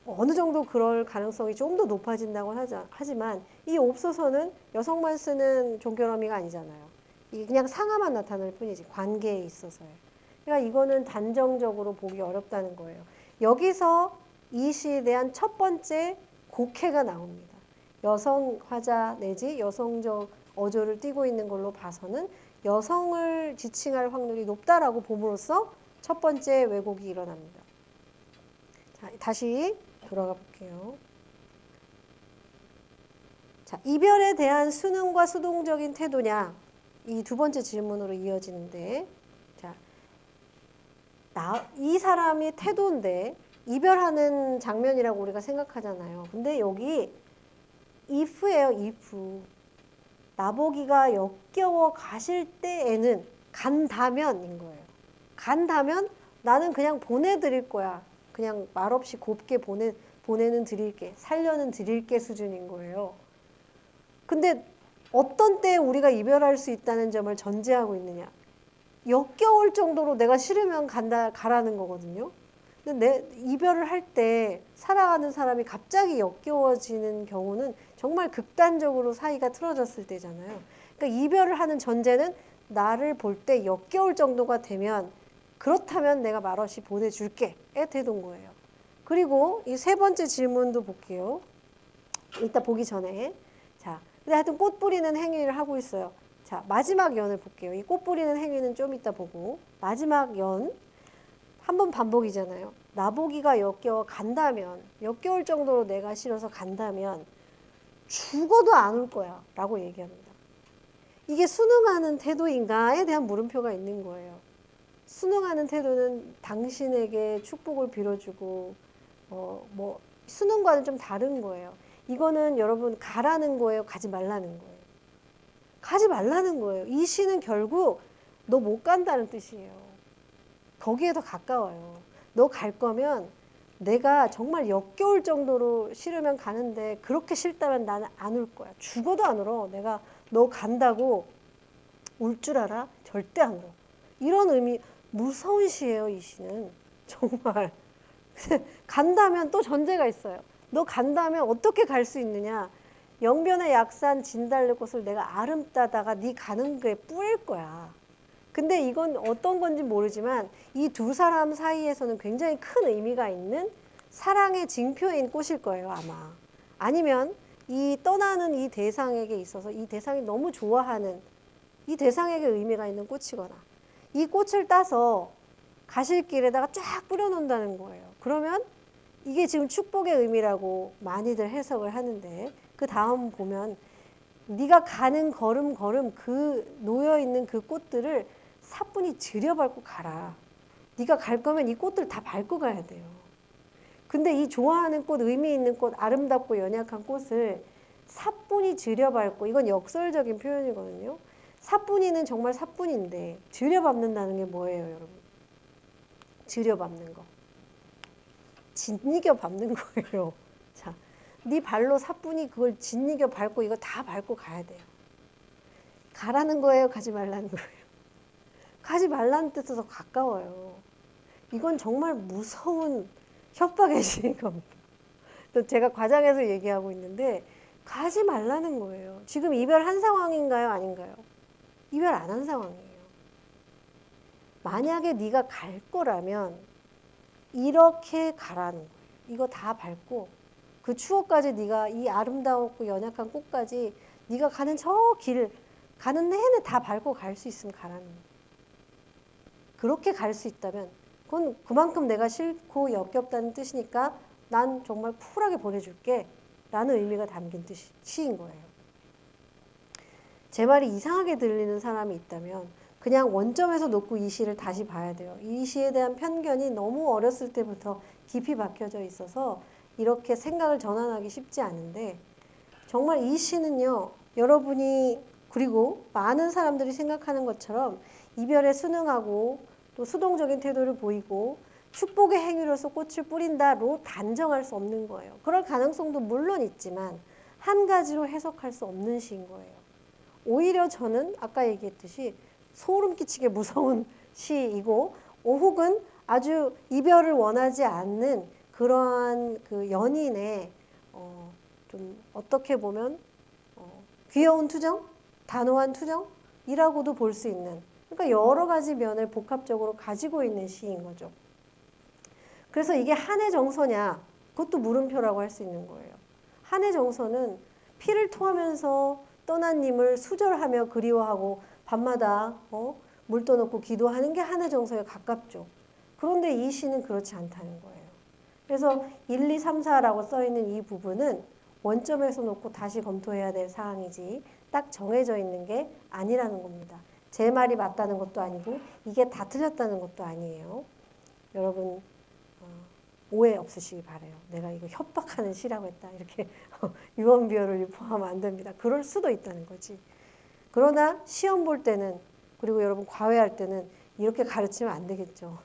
어느 정도 그럴 가능성이 좀 더 높아진다고 하지만 이 옵소서는 여성만 쓰는 종교럼이가 아니잖아요. 이게 그냥 상하만 나타날 뿐이지, 관계에 있어서요. 그러니까 이거는 단정적으로 보기 어렵다는 거예요. 여기서 이 시에 대한 첫 번째 곡해가 나옵니다. 여성 화자 내지 여성적 어조를 띠고 있는 걸로 봐서는 여성을 지칭할 확률이 높다라고 봄으로써 첫 번째 왜곡이 일어납니다. 자, 다시 돌아가 볼게요. 자, 이별에 대한 순응과 수동적인 태도냐? 이 두 번째 질문으로 이어지는데, 자, 이 사람이 태도인데 이별하는 장면이라고 우리가 생각하잖아요. 근데 여기 if예요, if. 나보기가 역겨워 가실 때에는 간다면인 거예요. 간다면 나는 그냥 보내드릴 거야. 그냥 말없이 곱게 보내는 드릴게. 살려는 드릴게 수준인 거예요. 근데 어떤 때에 우리가 이별할 수 있다는 점을 전제하고 있느냐. 역겨울 정도로 내가 싫으면 가라는 거거든요. 근데 이별을 할 때 사랑하는 사람이 갑자기 역겨워지는 경우는 정말 극단적으로 사이가 틀어졌을 때잖아요. 그러니까 이별을 하는 전제는 나를 볼 때 역겨울 정도가 되면 그렇다면 내가 말없이 보내줄게의 태도인 거예요. 그리고 이 세 번째 질문도 볼게요. 이따 보기 전에. 자, 근데 하여튼 꽃 뿌리는 행위를 하고 있어요. 자, 마지막 연을 볼게요. 이 꽃 뿌리는 행위는 좀 이따 보고. 마지막 연. 한 번 반복이잖아요. 나보기가 역겨워 간다면, 역겨울 정도로 내가 싫어서 간다면 죽어도 안 올 거야 라고 얘기합니다. 이게 순응하는 태도인가에 대한 물음표가 있는 거예요. 순응하는 태도는 당신에게 축복을 빌어주고 뭐 순응과는 좀 다른 거예요. 이거는 여러분 가라는 거예요, 가지 말라는 거예요. 가지 말라는 거예요. 이 시는 결국 너 못 간다는 뜻이에요. 거기에 더 가까워요. 너 갈 거면 내가 정말 역겨울 정도로 싫으면 가는데 그렇게 싫다면 나는 안 올 거야. 죽어도 안 울어. 내가 너 간다고 울 줄 알아? 절대 안 울어. 이런 의미, 무서운 시예요, 이 시는. 정말. 간다면 또 전제가 있어요. 너 간다면 어떻게 갈 수 있느냐? 영변의 약산 진달래꽃을 내가 아름따다가 네 가는 게 뿌릴 거야. 근데 이건 어떤 건지 모르지만 이 두 사람 사이에서는 굉장히 큰 의미가 있는 사랑의 징표인 꽃일 거예요, 아마. 아니면 이 떠나는 이 대상에게 있어서 이 대상이 너무 좋아하는 이 대상에게 의미가 있는 꽃이거나 이 꽃을 따서 가실 길에다가 쫙 뿌려놓는다는 거예요. 그러면 이게 지금 축복의 의미라고 많이들 해석을 하는데 그 다음 보면 네가 가는 걸음 그 놓여있는 그 꽃들을 사뿐히 들여밟고 가라. 네가 갈 거면 이 꽃들 다 밟고 가야 돼요. 근데 이 좋아하는 꽃, 의미 있는 꽃, 아름답고 연약한 꽃을 사뿐히 들여밟고, 이건 역설적인 표현이거든요. 사뿐히는 정말 사뿐인데 들여밟는다는 게 뭐예요, 여러분? 들여밟는 거. 짓이겨 밟는 거예요. 자, 네 발로 사뿐히 그걸 짓이겨 밟고 이거 다 밟고 가야 돼요. 가라는 거예요, 가지 말라는 거예요? 가지 말라는 뜻에서 가까워요. 이건 정말 무서운 협박의 시인 겁니다. 또 제가 과장해서 얘기하고 있는데 가지 말라는 거예요. 지금 이별한 상황인가요? 아닌가요? 이별 안 한 상황이에요. 만약에 네가 갈 거라면 이렇게 가라는 거예요. 이거 다 밟고 그 추억까지 네가 이 아름다웠고 연약한 꽃까지 네가 가는 저 길 가는 내내 다 밟고 갈 수 있으면 가라는 거예요. 그렇게 갈 수 있다면 그건 그만큼 내가 싫고 역겹다는 뜻이니까 난 정말 쿨하게 보내줄게 라는 의미가 담긴 시인 거예요. 제 말이 이상하게 들리는 사람이 있다면 그냥 원점에서 놓고 이 시를 다시 봐야 돼요. 이 시에 대한 편견이 너무 어렸을 때부터 깊이 박혀져 있어서 이렇게 생각을 전환하기 쉽지 않은데 정말 이 시는요. 여러분이 그리고 많은 사람들이 생각하는 것처럼 이별에 순응하고 또 수동적인 태도를 보이고 축복의 행위로서 꽃을 뿌린다로 단정할 수 없는 거예요. 그럴 가능성도 물론 있지만 한 가지로 해석할 수 없는 시인 거예요. 오히려 저는 아까 얘기했듯이 소름 끼치게 무서운 시이고 혹은 아주 이별을 원하지 않는 그러한 그 연인의 좀 어떻게 보면 귀여운 투정, 단호한 투정이라고도 볼 수 있는 그러니까 여러 가지 면을 복합적으로 가지고 있는 시인 거죠. 그래서 이게 한의 정서냐? 그것도 물음표라고 할 수 있는 거예요. 한의 정서는 피를 토하면서 떠난 님을 수절하며 그리워하고 밤마다 물 떠놓고 기도하는 게 한의 정서에 가깝죠. 그런데 이 시는 그렇지 않다는 거예요. 그래서 1, 2, 3, 4라고 써있는 이 부분은 원점에서 놓고 다시 검토해야 될 사항이지 딱 정해져 있는 게 아니라는 겁니다. 제 말이 맞다는 것도 아니고 이게 다 틀렸다는 것도 아니에요. 여러분 오해 없으시기 바라요. 내가 이거 협박하는 시라고 했다. 이렇게 유언비어를 유포하면 안 됩니다. 그럴 수도 있다는 거지. 그러나 시험 볼 때는 그리고 여러분 과외할 때는 이렇게 가르치면 안 되겠죠.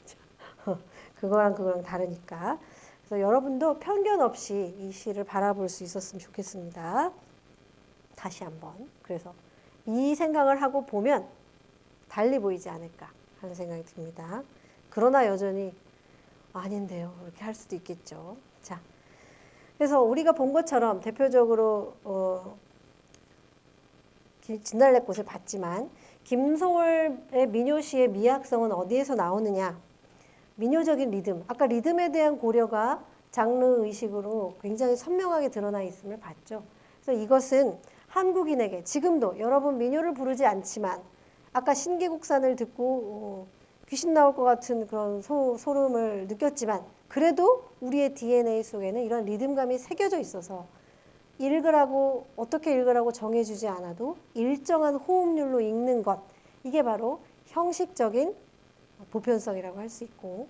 그거랑 다르니까. 그래서 여러분도 편견 없이 이 시를 바라볼 수 있었으면 좋겠습니다. 다시 한번. 그래서 이 생각을 하고 보면 달리 보이지 않을까 하는 생각이 듭니다. 그러나 여전히 아닌데요. 이렇게 할 수도 있겠죠. 자, 그래서 우리가 본 것처럼 대표적으로 진달래꽃을 봤지만 김소월의 민요시의 미학성은 어디에서 나오느냐? 민요적인 리듬. 아까 리듬에 대한 고려가 장르 의식으로 굉장히 선명하게 드러나 있음을 봤죠. 그래서 이것은 한국인에게 지금도 여러분 민요를 부르지 않지만 아까 신기국산을 듣고 귀신 나올 것 같은 그런 소름을 느꼈지만 그래도 우리의 DNA 속에는 이런 리듬감이 새겨져 있어서 읽으라고 어떻게 읽으라고 정해주지 않아도 일정한 호흡률로 읽는 것 이게 바로 형식적인 보편성이라고 할 수 있고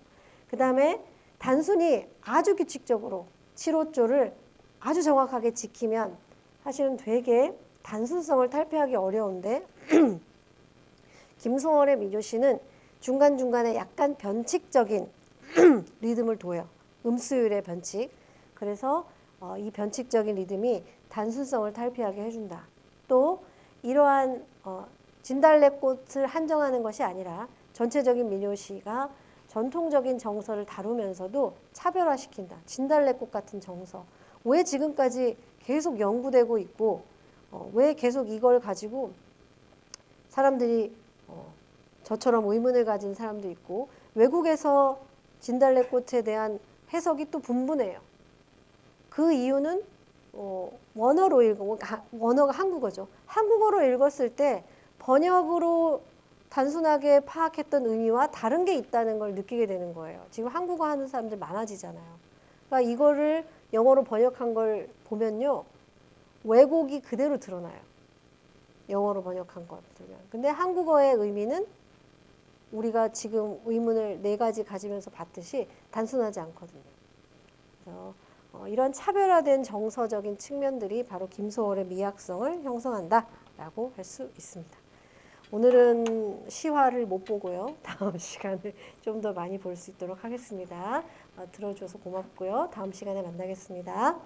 그 다음에 단순히 아주 규칙적으로 7호조를 아주 정확하게 지키면 사실은 되게 단순성을 탈피하기 어려운데 김소월의 민요시는 중간중간에 약간 변칙적인 리듬을 둬요. 음수율의 변칙. 그래서 이 변칙적인 리듬이 단순성을 탈피하게 해준다. 또 이러한 진달래꽃을 한정하는 것이 아니라 전체적인 민요시가 전통적인 정서를 다루면서도 차별화시킨다. 진달래꽃 같은 정서. 왜 지금까지 계속 연구되고 있고 왜 계속 이걸 가지고 사람들이 저처럼 의문을 가진 사람도 있고 외국에서 진달래꽃에 대한 해석이 또 분분해요. 그 이유는 원어로 읽고 원어가 한국어죠. 한국어로 읽었을 때 번역으로 단순하게 파악했던 의미와 다른 게 있다는 걸 느끼게 되는 거예요. 지금 한국어 하는 사람들 많아지잖아요. 그러니까 이거를 영어로 번역한 걸 보면요. 왜곡이 그대로 드러나요. 영어로 번역한 걸 보면. 근데 한국어의 의미는 우리가 지금 의문을 4가지 가지면서 봤듯이 단순하지 않거든요. 그래서 이런 차별화된 정서적인 측면들이 바로 김소월의 미학성을 형성한다라고 할 수 있습니다. 오늘은 시화를 못 보고요. 다음 시간에 좀 더 많이 볼 수 있도록 하겠습니다. 들어줘서 고맙고요. 다음 시간에 만나겠습니다.